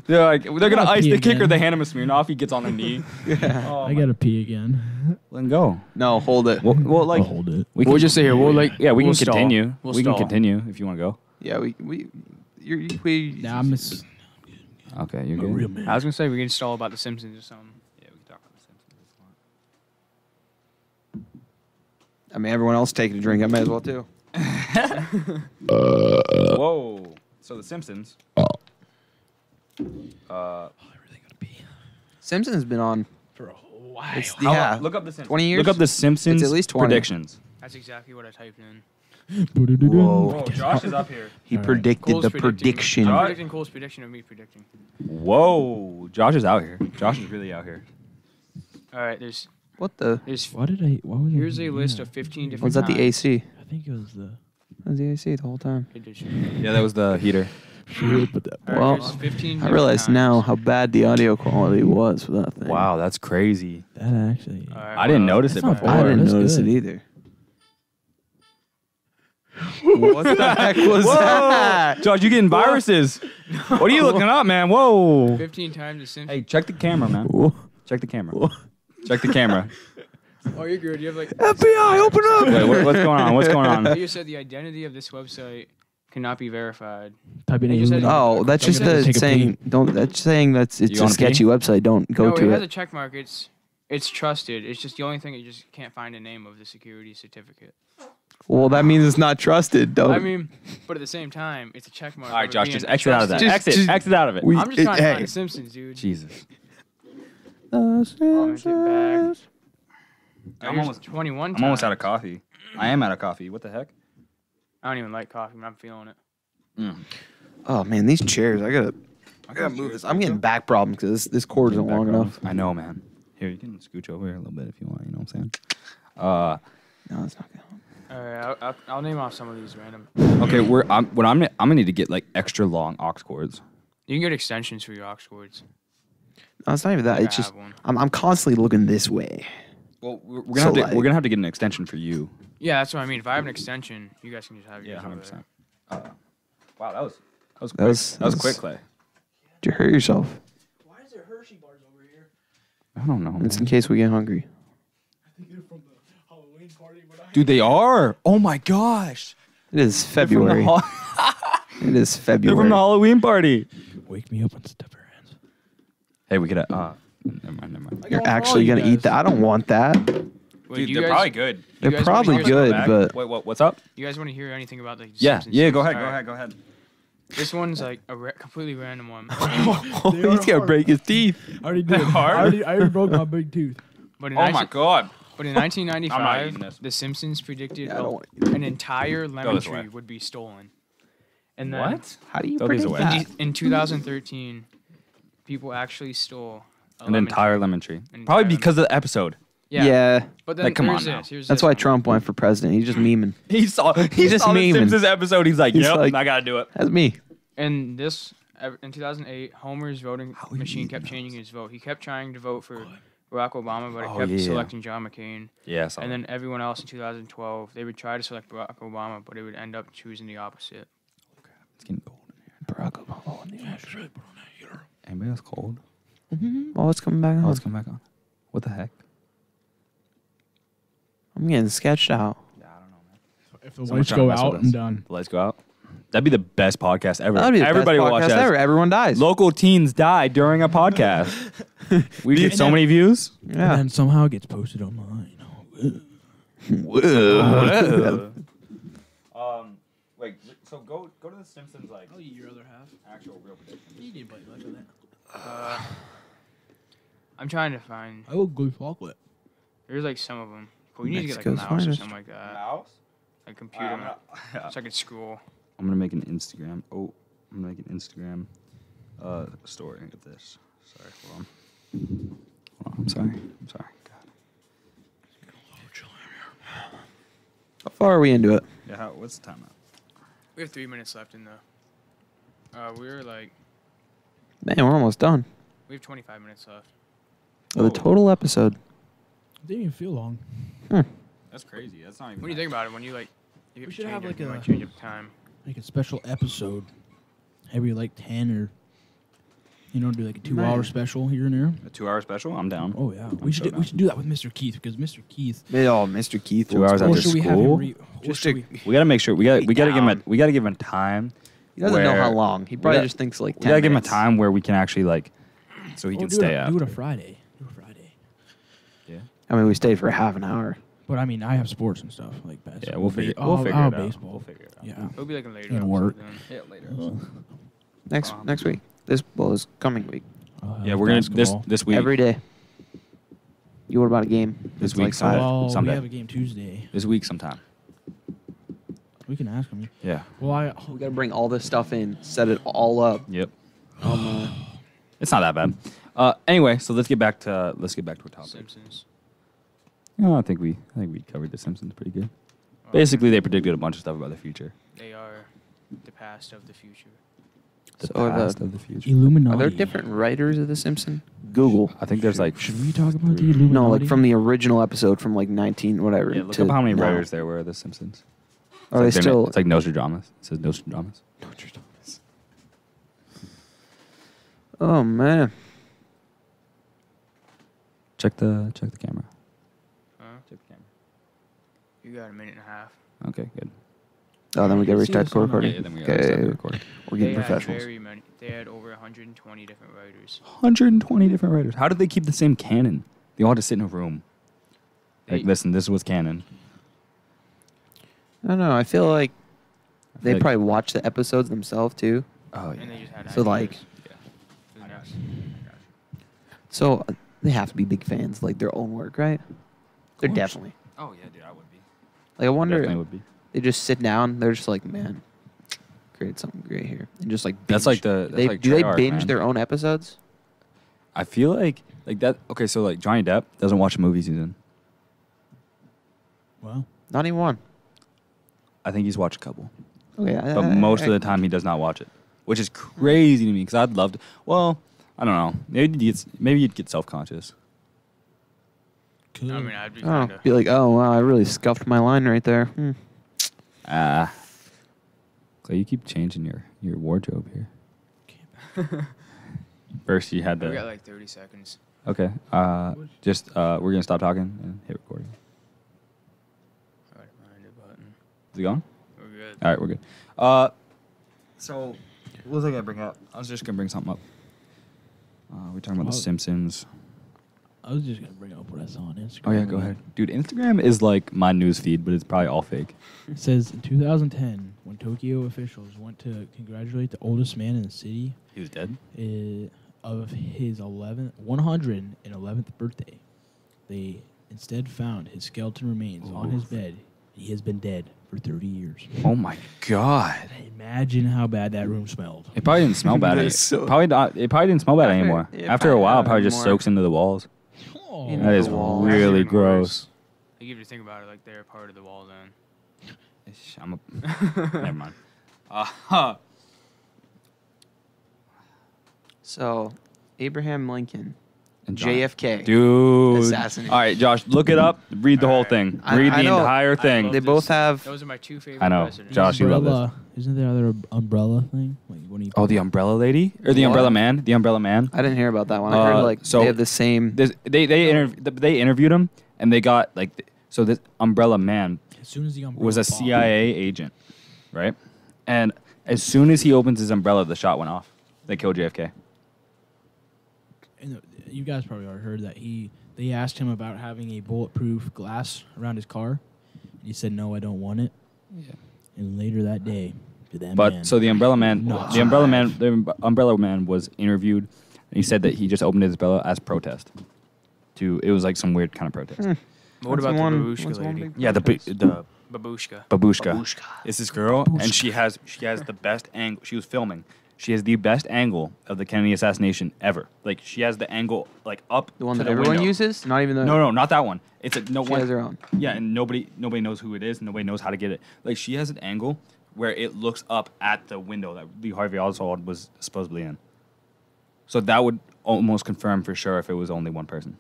They're like they're gonna I'll ice pee the kicker. again. They hand him a Smirnoff. He gets on a knee. Oh, I gotta pee again. let him go. No, hold it. Well, like I'll hold it. We'll just sit here. We'll like. yeah, we we'll can stall. continue. We'll We can stall. continue if you want to go. Yeah, we Nah, I'm just Okay, you're a good. real man. I was gonna say we can stall about the Simpsons or something. Yeah, we can talk about the Simpsons. I mean, everyone else taking a drink. I might as well too. Whoa. So the Simpsons. I really gotta pee Simpsons has been on. for a while. It's How- yeah. Look up the Simpsons. 20 years? Look up the Simpsons It's at least 20. predictions. That's exactly what I typed in. Whoa. Josh is up here. He All right. predicted Cole's the predicting- prediction. I'm predicting Cole's prediction of me predicting. Whoa. Josh is out here. Josh is really out here. All right, there's What the? Why did I? Why was I here's a doing list that? of 15 different. Was that the times. AC? I think it was the. That was the AC the whole time. It did show. Yeah, that was the heater. Should put that. All right, Well, here's 15 I realize different now times. how bad the audio quality was for that thing. Wow, that's crazy. That actually. All right, I didn't well, notice That's it not before. I didn't That's notice good. it either. What the heck was that? Josh, you getting viruses. What are you looking up, man? Whoa. 15 times the Simpsons. Hey, check the camera, man. Whoa. Check the camera. Check the camera. Oh, you're good. You have like. FBI, open up! Wait, what's going on? What's going on? You said the identity of this website cannot be verified. Type in You a said- Oh, that's I'm just gonna the take a saying. Don't. That's saying that's it's You a wanna sketchy pee? website. Don't go No, to it has a it. check mark. It's trusted. It's just the only thing you just can't find a name of the security certificate. Well, that means it's not trusted. Don't. I mean, but at the same time, it's a check mark. All right, of it Josh, being just exit out of that. trusted. Exit out of it. we- I'm just trying to hey. find the Simpsons, dude. Jesus. Oh, get back. I'm almost 21. I'm almost out of coffee. I am out of coffee. What the heck? I don't even like coffee, but I'm feeling it. Oh man, these chairs. I gotta move this. I'm getting back problems because this cord isn't long enough. I know, man. Here, you can scooch over here a little bit if you want. You know what I'm saying? No, it's not gonna help. All right, I'll name off some of these random. Okay, I'm gonna need to get like extra long aux cords. You can get extensions for your aux cords. No, it's not even that. I It's just have one. I'm constantly looking this way. Well, we're So, gonna like- we're gonna have to get an extension for you. Yeah, that's what I mean. If I have an extension, you guys can just have yours. Yeah, over 100%. there. Wow, that was quick. That was- That was quick, Clay. Did you hurt yourself? Why is there Hershey bars over here? I don't know. It's in man. case we get hungry. I think they're from the Halloween party. Dude, they are. Oh my gosh. It is They're from the February. Hall- It is They're from February. the Halloween party. Wake me up when step her hands. Hey, we could. Never mind. You're actually gonna eat that? I don't want that. Wait, Dude, do you they're guys- probably good. you They're guys wanna probably hear good, something? but Wait, what's up? You guys want to hear anything about the Yeah, Simpsons? yeah. Go ahead, Alright. go ahead. This one's like a completely random one. he's gonna break his teeth. I already did. Hard? I already broke my big tooth. But in Oh my 19 god. But in I'm not eating 1995, this. The Simpsons predicted Yeah, I don't wanna an entire lemon this way. tree would be stolen. And then What? How do you Throw these predict away. that? in 2013, people actually stole An entire lemon tree. An Probably entire because of the episode. Yeah. But then Like, come here's on now. this. Here's That's this why one. Trump went for president. He's just memeing. He saw just the memeing. Simpsons episode. He's like, He's yep, like- I gotta do it. That's me. And this in 2008, Homer's voting machine kept changing his vote. He kept trying to vote for Barack Obama, but it Oh, kept yeah. selecting John McCain. Yeah, I saw And that. then everyone else in 2012, they would try to select Barack Obama, but it would end up choosing the opposite. It's getting cold in here. Barack Obama. Anybody else cold? Oh, it's coming back on. Oh, it's coming back on. What the heck? I'm getting sketched out. Yeah, I don't know, man. If the Someone's lights trying to go mess with out, us. I'm done. The lights go out. That'd be the best podcast ever. That'd be the Everybody best will watch podcast that. ever. Everyone dies. Local teens die during a podcast. We get so many views. And Yeah. then somehow it gets posted online. Whoa. Wait. So go to the Simpsons like I'll eat your other half. actual real prediction. You didn't bite much of that. I'm trying to find. I will go chocolate. There's like some of them. But we need to get like a Mexico's mouse or finest. something like that. Mouse. Like a computer mouse. So I could scroll. I'm gonna make an Instagram. Oh, I'm gonna make an Instagram story of this. Sorry, hold on. Hold on. I'm sorry. God. How far are we into it? Yeah. What's the time now? We have 3 minutes left in the. We're like. Man, we're almost done. We have 25 minutes left. Of the total episode. Didn't even feel long. That's crazy. That's not even. What do you think about it when you like? If you We should change have, it, like, you a- might change up time. Like a special episode. Every like 10 or do like a 2-hour Man. special here and there. A 2-hour special? I'm down. Oh yeah. I'm We should so do, down. that with Mr. Keith because Mr. Keith. Oh, Mr. Keith. 2 hours Or after should we have him school. Just should to- we- We gotta make sure we gotta give him down. a time. He doesn't know how where- long. He probably got- just thinks like 10 We gotta give him a minutes. time where we can actually like, so he Oh, can do stay it, up. Do it a Friday. Yeah. I mean, we stayed for half an hour. But I mean, I have sports and stuff like basketball. Yeah, we'll figure I'll it have out. baseball. We'll figure it out. Yeah. It'll be like a later And episode work. then. Yeah, later. Next week. This coming week. Yeah, we're gonna Basketball. this week. Every day. You what about a game? This It's week, like Sunday. Well, Someday. we have a game Tuesday. This week sometime. We can ask him. Yeah. Well, We gotta bring all this stuff in, set it all up. Yep. On the, It's not that bad. Anyway, so let's get back to our topic. Simpsons. No, I think we covered the Simpsons pretty good. Basically, they predicted a bunch of stuff about the future. They are the past of the future. The So are the- past of the future. Illuminati. are there different writers of The Simpsons? Google. I think there's like. Should we talk about the Illuminati? No, like from the original episode from like 19 whatever. Yeah, look to up how many now. writers there were of the Simpsons. Are they It's like still? It's like Nostradamus. It says Nostradamus. Oh man. Check the camera. Huh? Check the camera. You got a minute and a half. Okay, good. Oh, then we gotta See restart this the on the- recording. Yeah, then we gotta start the recording. We're getting They had professionals. very many. They had over 120 different writers. 120 different writers. How did they keep the same canon? They all had to sit in a room. Like, They- listen, this was canon. I don't know. I feel like I feel they like- probably watch the episodes themselves too. Oh And yeah. they just had So, like- ideas for the I got next- So they have to be big fans, like their own work, right? They're course. definitely. Oh yeah, dude, I would be. Like I wonder, Definitely would be. they just sit down. They're just like, man, create something great here, and just like That's binge. like the. That's They like do they Treyarch, binge man. their own episodes? I feel like that. Okay, so like Johnny Depp doesn't watch a movie season. Well, Not even one. I think he's watched a couple, Okay, but most of the time he does not watch it, which is crazy to me because I'd love to. Well, I don't know. Maybe you'd get self-conscious. I mean, I'd be Oh, kind of. be like, oh wow, I really scuffed my line right there. Ah, Clay, you keep changing your wardrobe here. First, you had We the. got like 30 seconds. Okay. Just we're gonna stop talking and hit recording. I would mind it, but Is it going? we're good. All right, we're good. So what was I gonna bring up? I was just gonna bring something up. We're talking about The Oh. Simpsons. I was just gonna bring up what I saw on Instagram. Oh yeah, go ahead, dude. Instagram is like my news feed, but it's probably all fake. It says in 2010, when Tokyo officials went to congratulate the oldest man in the city He was dead. Of his 111th birthday, they instead found his skeleton remains on his bed. He has been dead for 30 years. Oh my god! Imagine how bad that room smelled. It probably didn't smell bad. It probably didn't smell bad anymore. Yeah, After a while, it probably anymore. just soaks into the walls. Oh, You know, That is the walls. really Even worse. gross. Like, if you think about it, like, they're part of the wall then. Never mind. So, Abraham Lincoln, And John- JFK. Dude. Assassinated. All right, Josh, look it up. Read the whole Alright. thing. I Read the know. entire I thing. love They this. both have. Those are my two favorite I know. presidents. Josh, you love this. Umbrella. Isn't there other umbrella thing? Like when he Oh, the umbrella lady or the What? umbrella man? The umbrella man. I didn't hear about that one. I heard like so they have the same. They interviewed him, and they got like so this umbrella man as soon as the umbrella was a popped, CIA agent, right? And as soon as he opens his umbrella, the shot went off. They killed JFK. And you guys probably already heard that they asked him about having a bulletproof glass around his car, and he said, "No, I don't want it." Yeah. And later that day, to that But man, so the umbrella man, Not the umbrella man was interviewed, and he said that he just opened his umbrella as protest. It was like some weird kind of protest. What What's about the one- babushka what's one lady? big Yeah, the protest? Babushka. babushka. It's this girl, and she has the best angle. She was filming. She has the best angle of the Kennedy assassination ever. Like she has the angle like up The one to that the everyone window. uses? Not even the. No, not that one. It's a no She one. has her own. Yeah, and nobody knows who it is. Nobody knows how to get it. Like she has an angle where it looks up at the window that Lee Harvey Oswald was supposedly in. So that would almost confirm for sure if it was only one person.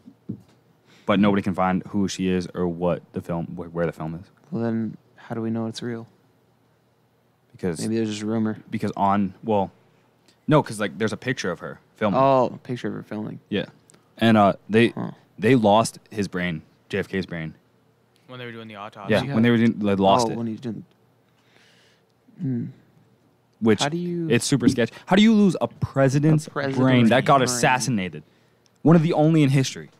But nobody can find who she is or what the film, where the film is, Well, then how do we know it's real? because Maybe there's just a rumor. no, because like there's a picture of her filming. Oh, a picture of her filming. Yeah, and they Huh. lost his brain, JFK's brain. When they were doing the autopsy. Yeah, when they were doing, they lost it. When he didn't. Hmm. Which How do you- it's super sketchy. How do you lose a president's president's brain that got brain. assassinated? One of the only in history.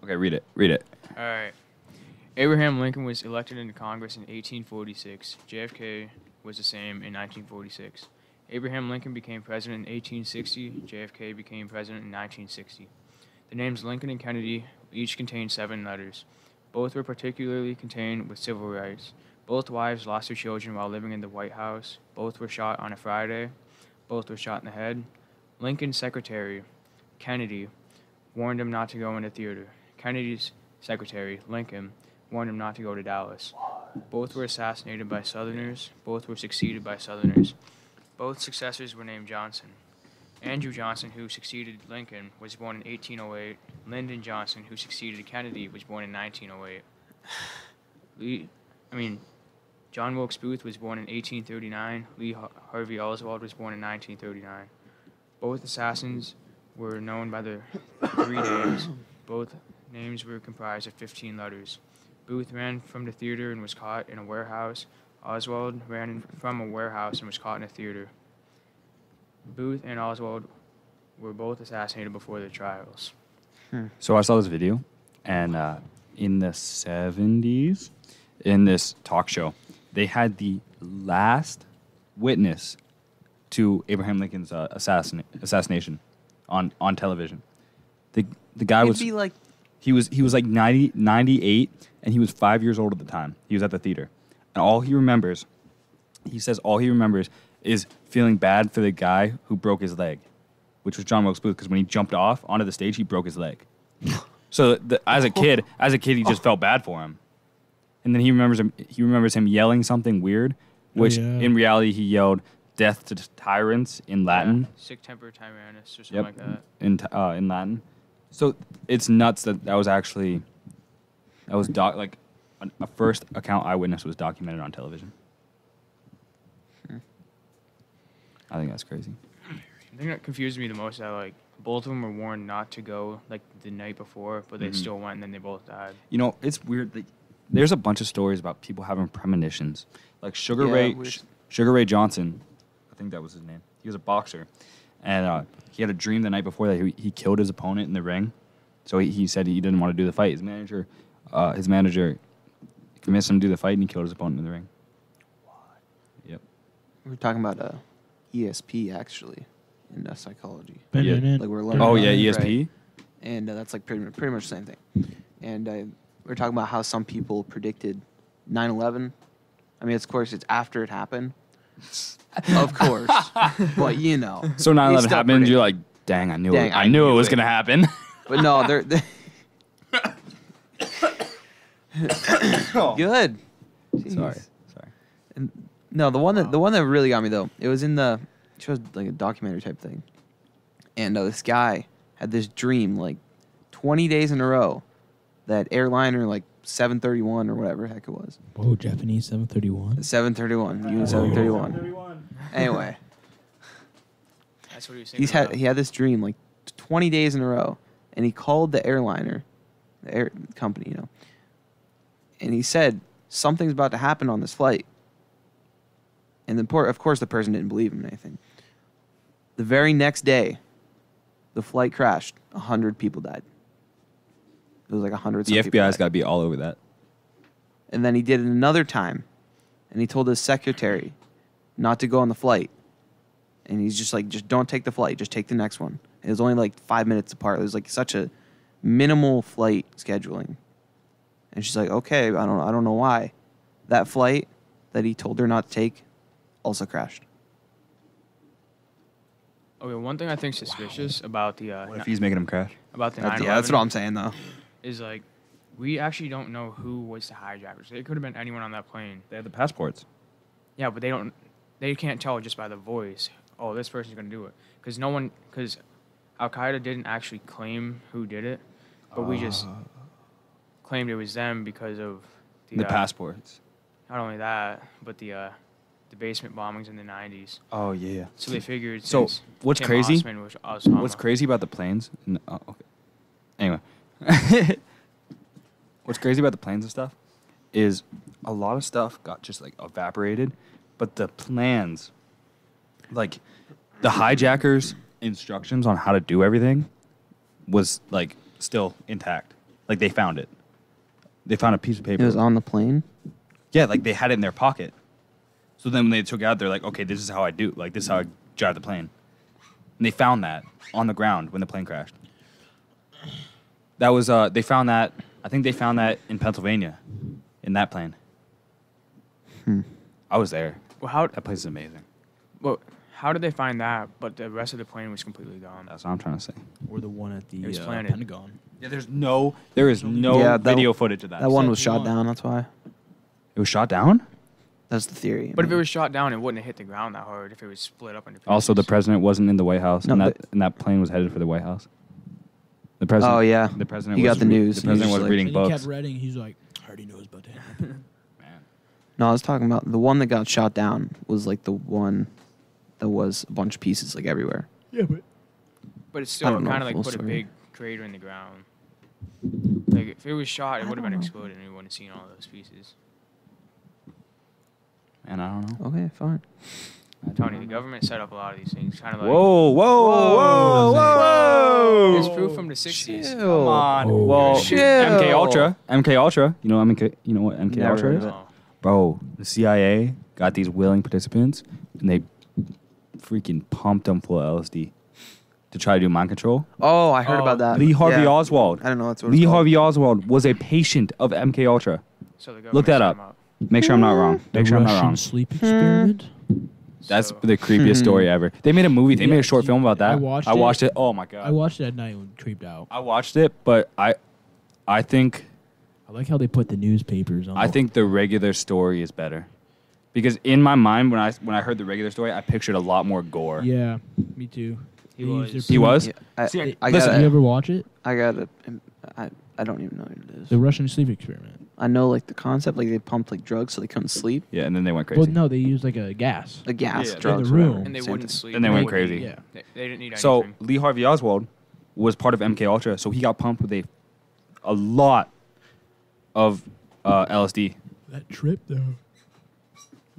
Okay, read it. Read it. All right. Abraham Lincoln was elected into Congress in 1846. JFK was the same in 1946. Abraham Lincoln became president in 1860. JFK became president in 1960. The names Lincoln and Kennedy each contained 7 letters. Both were particularly contained with civil rights. Both wives lost their children while living in the White House. Both were shot on a Friday. Both were shot in the head. Lincoln's secretary, Kennedy, warned him not to go into theater. Kennedy's secretary, Lincoln, warned him not to go to Dallas. Both were assassinated by Southerners. Both were succeeded by Southerners. Both successors were named Johnson. Andrew Johnson, who succeeded Lincoln, was born in 1808. Lyndon Johnson, who succeeded Kennedy, was born in 1908. John Wilkes Booth was born in 1839. Lee Harvey Oswald was born in 1939. Both assassins were known by their 3 names. Both names were comprised of 15 letters. Booth ran from the theater and was caught in a warehouse. Oswald ran from a warehouse and was caught in a theater. Booth and Oswald were both assassinated before their trials. So I saw this video, and in the 70s, in this talk show, they had the last witness to Abraham Lincoln's assassination on television. The guy It'd was be like he was like 98, and he was 5 years old at the time. He was at the theater, and he says all he remembers is feeling bad for the guy who broke his leg, which was John Wilkes Booth, because when he jumped off onto the stage, he broke his leg. So as a kid, he just felt bad for him, and then he remembers him yelling something weird, which in reality he yelled "death to tyrants" in Latin. Yeah, sic temper tyrannis or something like that. In Latin. So it's nuts that was a first account eyewitness was documented on television. I think that's crazy. The thing that confused me the most is that, like, both of them were warned not to go, like, the night before, but they still went, and then they both died. You know, it's weird. There's a bunch of stories about people having premonitions. Like Sugar Ray Johnson, I think that was his name. He was a boxer, and he had a dream the night before that he killed his opponent in the ring. So he said he didn't want to do the fight. His manager convinced him to do the fight, and he killed his opponent in the ring. Yep. We were talking about ESP actually in psychology. Yeah. Like we're learning. Oh about yeah, it, ESP. right? And that's like pretty much the same thing. And we were talking about how some people predicted 9/11. I mean, of course, it's after it happened. Of course, but you know. So 9/11 happened. You're like, dang, I knew it. I knew it was gonna happen. But no, they're good. Jeez. Sorry. And no, the one that really got me though, it was in the it was like a documentary type thing, and this guy had this dream like 20 days in a row that airliner like 731 or whatever the heck it was. Whoa, Japanese 731. 731, Unit 731. Anyway, That's what he was saying. he had this dream like 20 days in a row, and he called the airliner, the air company, and he said something's about to happen on this flight. And of course, the person didn't believe him or anything. The very next day, the flight crashed. 100 people died. It was like 100. The FBI's got to be all over that. And then he did it another time, and he told his secretary not to go on the flight. And he's just like, just don't take the flight, just take the next one. It was only like 5 minutes apart. It was like such a minimal flight scheduling. And she's like, okay, I don't know why. That flight that he told her not to take also crashed. Okay, one thing I think suspicious about the What if he's making him crash? about the That's 9/11 what I'm saying though. is like we actually don't know who was the hijackers. It could have been anyone on that plane. They had the passports. Yeah, but they can't tell just by the voice. Oh, this person's gonna do it because Al Qaeda didn't actually claim who did it, but we just claimed it was them because of The passports. Not only that, but the basement bombings in the 90s. Oh yeah. So they figured. So, since what's Tim crazy? Osman was Osama. What's crazy about the planes? Okay. Anyway, what's crazy about the planes and stuff is a lot of stuff got just like evaporated, but the plans, like the hijackers' instructions on how to do everything, was like still intact. Like they found it. They found a piece of paper. It was on the plane. Yeah, like they had it in their pocket. So then when they took it out, they're like, okay, this is how I do. Like this is how I drive the plane. And they found that on the ground when the plane crashed. That was they found that. I think they found that in Pennsylvania, in that plane. I was there. Well, That place is amazing. how did they find that? But the rest of the plane was completely gone. That's what I'm trying to say. Or the one at the It was planted. Pentagon. Yeah, there is no Yeah, that- video footage of that. That one was Set shot one. down. That's why. It was shot down. That's the theory. But if it was shot down, it wouldn't have hit the ground that hard. If it was split up into pieces. Also, the president wasn't in the White House, No, and but- that plane was headed for the White House. The president. Oh, yeah. The president. He was got the news. The He was president just was like- reading And he books. kept reading. He's like, I already know what's about to happen. Man. No, I was talking about the one that got shot down was like the one that was a bunch of pieces like everywhere. Yeah, But it's I still don't know kind the of like full put a story. big crater in the ground. Like if it was shot, it I would have been don't know. exploded, and we wouldn't have seen all those pieces. And I don't know. Okay, fine. Tony, the government set up a lot of these things, kind of like. Whoa, whoa, whoa, whoa! There's proof from the 60s. Come on. Oh, Well, chill. MK Ultra. MK Ultra. You know MK. You know what MK Never Ultra heard is? of it. Oh. Bro, the CIA got these willing participants, and they freaking pumped them full of LSD to try to do mind control. Oh, I heard Oh, about that. Lee Harvey Yeah. Oswald. I don't know. That's what Lee it's called. Harvey Oswald was a patient of MK Ultra. So the Look that government set up. them Make sure I'm not wrong. The Make sure I'm Russian not wrong. sleep experiment. That's So- the creepiest story ever. They made a movie. They made Yeah, a short film about that. I watched it. Oh my god. I watched it at night and creeped out. I watched it, but I think I like how they put the newspapers on. I think the regular story is better. Because in my mind, when I heard the regular story, I pictured a lot more gore. Yeah, me too. He They used was. their He was? Yeah, See, I listen, You gotta, ever watch it? I don't even know what it is. The Russian sleep experiment. I know like the concept, like they pumped like drugs so they couldn't sleep. Yeah, and then they went crazy. Well, no, they used like a gas. The gas, Yeah, drugs, in the room. whatever. And they Same wouldn't thing. sleep. Then they went wouldn't- crazy. Yeah. They didn't need So anything. Lee Harvey Oswald was part of MK Ultra, so he got pumped with a lot of LSD. That trip though.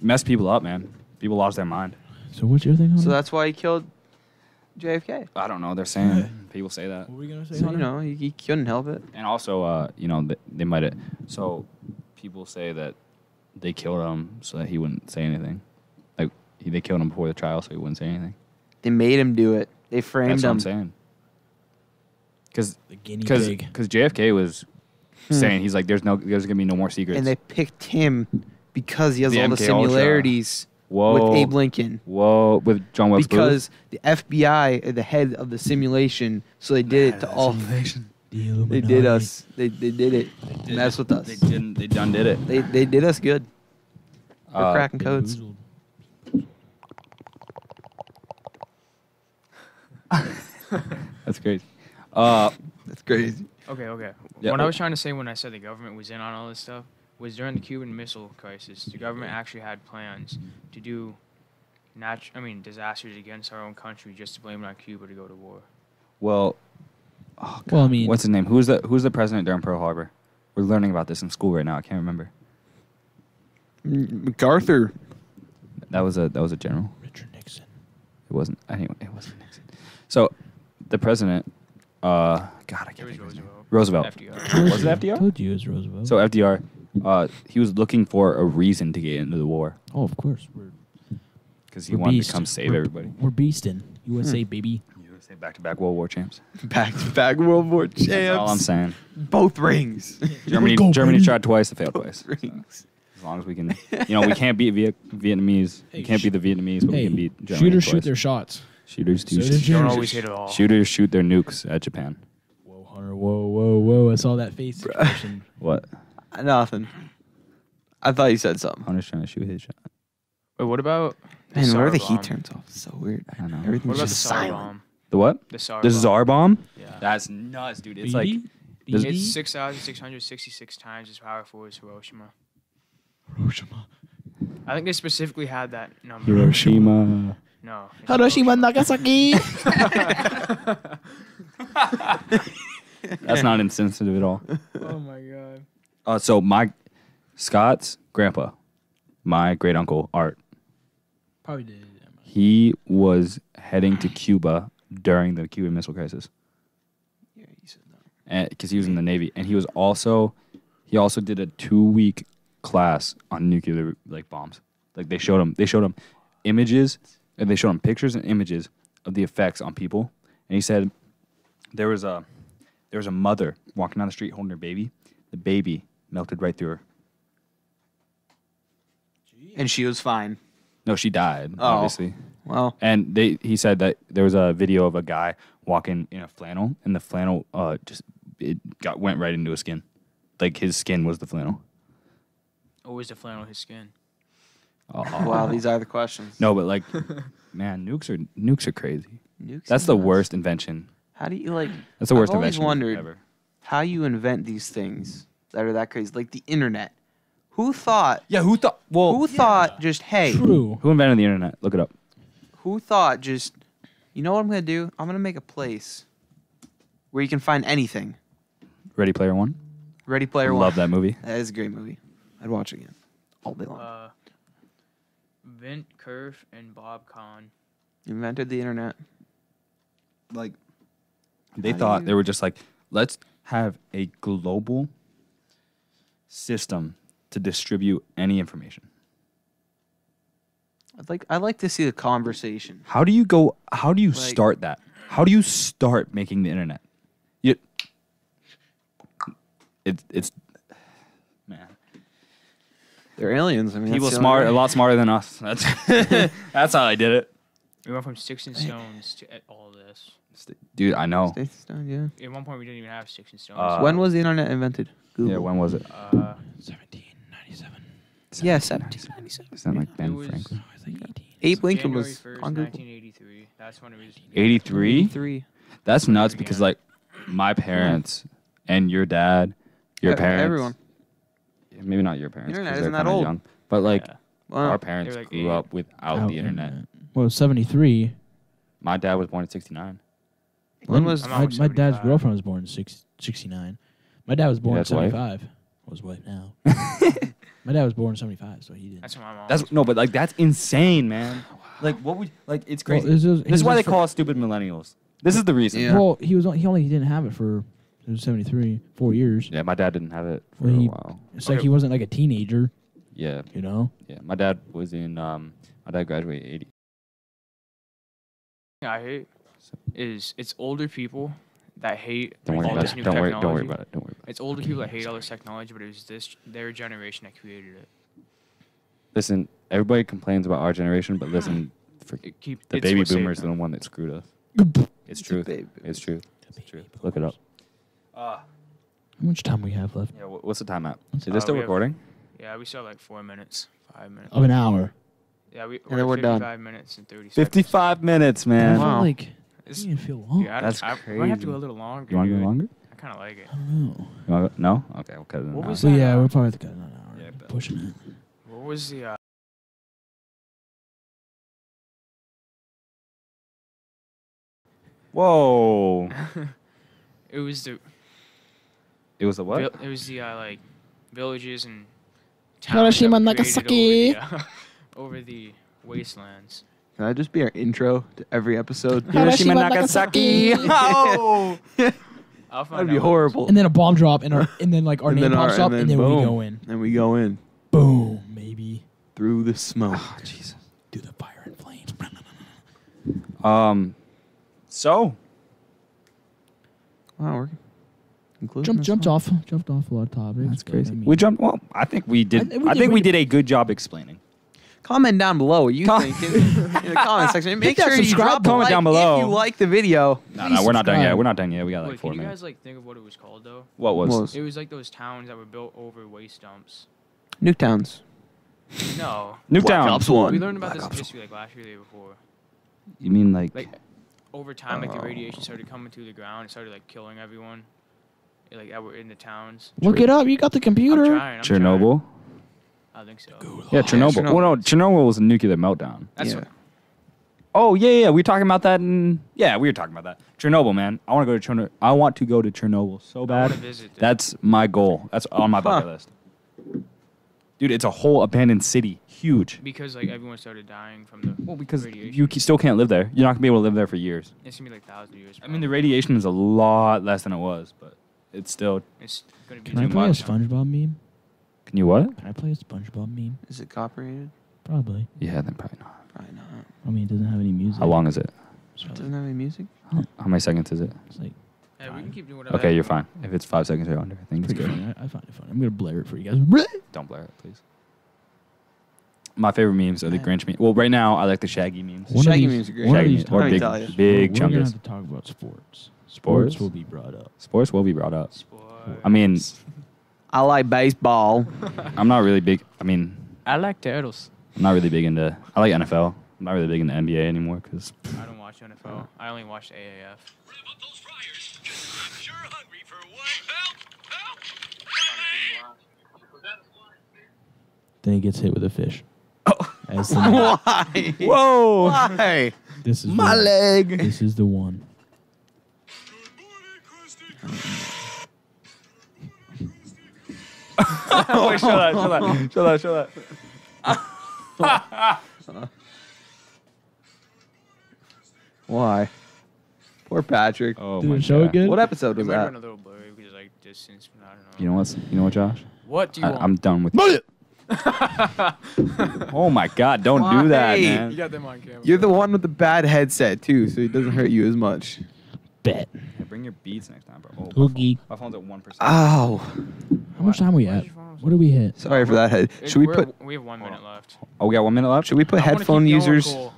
Messed people up, man. People lost their mind. So what's your thing on So it? that's why he killed JFK. I don't know. They're saying people say that, What were we gonna say? So, Hunter? he couldn't help it. and also, they might have. So people say that they killed him so that he wouldn't say anything. Like they killed him before the trial so he wouldn't say anything. They made him do it. They framed That's what him. I'm saying. Because The guinea pig. JFK was saying he's like there's gonna be no more secrets. And they picked him because he has The all the MK Ultra. similarities Whoa. with Abe Lincoln. Whoa, with John Wilkes Booth. Because the FBI are the head of the simulation, so they did it to all. They did us. They did it. Mess with us. They didn't. They done did it. They did us good. We're cracking codes. That's crazy. That's crazy. Okay. Yeah, What I oh. was trying to say when I said the government was in on all this stuff was during the Cuban Missile Crisis, the government actually had plans to do disasters against our own country just to blame it on Cuba to go to war. Well, Well, I mean, what's his name? Who's the president during Pearl Harbor? We're learning about this in school right now. I can't remember. MacArthur. That was a general. Richard Nixon. It wasn't. Anyway, it wasn't Nixon. So, the president. God, I It can't was think of his name. Roosevelt. Roosevelt. FDR. Was it FDR? Told you it was Roosevelt. So FDR, he was looking for a reason to get into the war oh, of course. because he We're wanted beast. to come save We're- everybody. We're beasting. USA, baby. USA back-to-back World War champs. Back to back World War champs. That's all I'm saying. Both rings. Germany, Go, Germany baby. tried twice, they failed twice. So, Rings. as long as we can, we can't beat Vietnamese. Hey, We can't beat the Vietnamese, but we Hey, can beat Germany shooters twice. shoot their shots. Shooters do. So did You don't Shooters. always hit it all. Shooters shoot their nukes at Japan. Whoa, Hunter. Whoa. I saw that face expression. What? Nothing. I thought you said something. Hunter's trying to shoot his shot. Wait, what about the Man, whenever SAR the heat bomb? turns off, it's so weird. I know. What Everything's about the just SAR silent. bomb? The what? The SAR The bomb. Tsar bomb? Yeah. That's nuts, dude. It's BD? like There's- BD? It's 6,666 times as powerful as Hiroshima. Hiroshima. I think they specifically had that number. Hiroshima. No. it's Hiroshima, Nagasaki. That's not insensitive at all. Oh my god. So my Scott's grandpa, my great uncle Art, Probably did. he was heading to Cuba during the Cuban Missile Crisis, Yeah, you said that. and because he was in the Navy, and he also did a 2-week class on nuclear bombs. Like they showed him images, and they showed him pictures and images of the effects on people, and he said there was a mother walking down the street holding her baby. The baby melted right through her. And she was fine. No, she died, Oh. obviously. Well, And he said that there was a video of a guy walking in a flannel, and the flannel went right into his skin. Like his skin was the flannel. Always the flannel his skin. wow, these are the questions. No, but man, nukes are crazy. Nukes That's and the nuts. worst invention. How do you That's the worst I've always invention wondered ever. how you invent these things that are that crazy? Like the internet. Who thought? Yeah, who thought? Well, Who thought just hey? True. who invented the internet? Look it up. Who thought just? You know what I'm gonna do? I'm gonna make a place where you can find anything. Ready Player One. Ready Player One. Love that movie. That is a great movie. I'd watch it again all day long. Vint Cerf and Bob Kahn. Invented the internet. They How do thought you- they were just like, let's have a global system to distribute any information. I'd like to see the conversation. How do you start that? How do you start making the internet? It's man. They're aliens. I mean, People that's the only smart, way. a lot smarter than us. That's that's how I did it. We went from sticks and stones to all this. Dude, I know. States Stone, yeah. At one point, we didn't even have sticks and stones. When was the internet invented? Google. Yeah, when was it? 1797. Yeah, 1797. Is that like Ben It was- Franklin? I was like 18. Abe Lincoln January was 1st, on Google. 1983. That's when it was. 83? 3. That's nuts because my parents and your dad, your parents, Everyone. maybe not your parents, Internet 'cause isn't they're that kinda old. young, but Yeah. Wow. our parents They're like grew 8. up without the internet. Well, 73. My dad was born in '69. When was I'm out. my dad's 75. girlfriend was born in 69. My dad was born in Dad's wife? 75. Was wife now. My dad was born in 75, so he didn't. That's when my mom. That's was no, born. but that's insane, man. Like, what would like? It's Well, crazy. this This is why they call us stupid millennials. This is the reason. Yeah. Well, he only didn't have it for 73, 4 years. Yeah, my dad didn't have it for Well, a he- while. It's like he wasn't like a teenager, Yeah, you know. yeah. My dad was in. My dad graduated 80. I hate is it's older people that hate Don't worry all about this it. new Don't worry. technology. Don't worry about it. Don't worry about it. It's older people that hate all this technology, but it was their generation that created it. Listen, everybody complains about our generation, but listen, the It's baby what saved boomers are them. the one that screwed us. It's true. It's true. It's true. Look it up. How much time we have left? Yeah. What's the time at? Is Uh, this still we have- recording? Yeah, we still have like 4 minutes, 5 minutes. Of an hour. Yeah, we're then at we're done. 55 minutes and 30 seconds. 55 minutes, man. I feel Wow. like it It's- doesn't even feel long. Yeah, That's I might have to go a crazy. little longer. You want to dude. go longer? I kind of like it. I don't know. You wanna go? No? Okay, we'll cut it. What an was hour. So that, yeah, we're probably have to cut it an hour. Yeah, but- Pushing it. What was the? Whoa! It was the. It was a what? It was the like villages and towns Hiroshima, that were Nagasaki. created over the wastelands. Can that just be our intro to every episode? Hiroshima, Nagasaki. Oh! I'll find That'd be out. horrible. And then a bomb drop, and then like our And name then pops up, and then we boom. go in. And we go in Boom, maybe through the smoke. Oh, Jesus. do the fire and flames. So Wow, we're concluding. Jumped off a lot of topics. that's but, crazy. I mean, We jumped. Well, I think we did. I think we did a good job explaining. Comment down below what you think in the comment section. Make that sure you subscribe drop a comment like down below. if you like the video. No, we're not done yet. subscribe. We're not done yet. We got like Wait, 4 can you minutes. guys like think of what it was called though? What was? Was- It was like those towns that were built over waste dumps. Nuketowns. No, Black Nuketown. Ops 1. we learned about Black this in Ops history like last year, or the year before. You mean like? Like over time, like the radiation started coming through the ground. It started like killing everyone. Like that were in the towns. Look it up. You got the computer. I'm trying. Chernobyl? I think so. Yeah, Chernobyl. Chernobyl. Well, no, Chernobyl was a nuclear meltdown. That's Yeah. what, Oh yeah. We were talking about that. Yeah, we were talking about that. Chernobyl, man. I want to go to Chernobyl. I want to go to Chernobyl so I bad. want to visit. There. That's my goal. That's on my bucket list. Dude, it's a whole abandoned city. Huge. because like everyone started dying from the. Well, because radiation. you still can't live there. You're not gonna be able to live there for years. It's gonna be like 1,000 years. I mean, the radiation is a lot less than it was, but it's still. It's gonna be Can I too play a much. SpongeBob meme? Can you what? Can I play a SpongeBob meme? Is it copyrighted? Probably. Yeah, then probably not. Probably not. I mean, it doesn't have any music. How long is it? So It doesn't have any music? How many seconds is it? it's like Hey, we can keep doing whatever. Okay, you're fine. If it's 5 seconds or under, I think it's pretty good. funny. I find it funny. I'm gonna blare it for you guys. Don't blare it, please. My favorite memes are the Grinch memes. Well, right now I like the Shaggy memes. One of Shaggy these- memes are great. one of Shaggy these memes, or Let me big, tell you. big we're gonna chungus. have to talk about sports. Sports? Sports will be brought up. Sports will be brought up. Sports. I mean, I like baseball. I'm not really big. I mean, I like turtles. I'm not really big into. I like NFL. I'm not really big into NBA anymore because I don't watch NFL. I only watch AAF. Rev up those fryers. I'm sure hungry for what? Help! Then he gets hit with a fish. Oh. As the, Why? whoa, Why? this is my the, leg. This is the one. Wait, show that. Why? Poor Patrick. Oh Did my it show it God. good? What episode It was might have that? been a little blurry because like distance. I don't know. You know what's? You know what, Josh? What do you want? I'm done with. Oh my God! Don't do that, Why? man. You got them on camera. You're the one with the bad headset too, so it doesn't hurt you as much. Bet. Hey, bring your beats next time, bro. Oh, Hoogie. my phone's at 1%. Ow! How much time we Why at? is your phone What do we hit? Sorry for that head. Should we put? We have 1 minute left. Oh, we got 1 minute left. Should we put I wanna headphone keep going, users? Cole.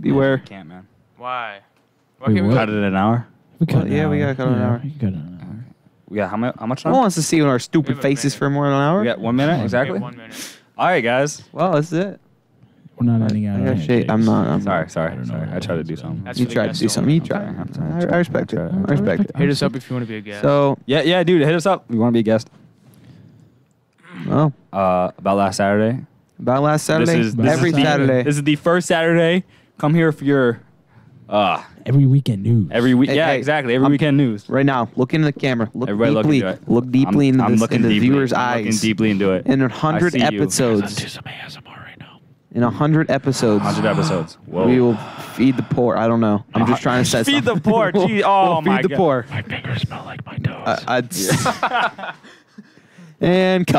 Beware. Can't, man. Why? Why Wait, can't we what? Cut it at an hour. We cut yeah, we gotta cut it an hour. We can cut it an hour. We got how much No time? one wants to see our We stupid have a faces minute. for more than an hour. We got 1 minute We exactly. have 1 minute. All right, guys. Well, that's it. We're not ending out. I on got shade. I'm not. I'm Sorry. I don't know. I tried to do something. That's You for the tried to guests do something. only. You tried. I respect it. I respect it. Hit us up if you want to be a guest. So, Yeah, dude, hit us up. We want to be a guest. well, About last Saturday. about last Saturday, This is every Saturday. Saturday. This is the first Saturday. Come here for your Every weekend news. every week. Hey, Yeah, hey, exactly. Every I'm- weekend news. Right now, look into the camera. Look Everybody look deeply. into it. Look deeply into I'm this, looking in the deeply. viewer's I'm looking eyes. deeply into it. In I 100 see you. Let's do episodes, some ASMR right now. In 100 episodes. 100 episodes. Whoa. We will feed the poor. I don't know. I'm just trying to set Feed the something. poor. We'll- Gee, oh we'll my feed the God. poor. My fingers smell like my toes. And cut.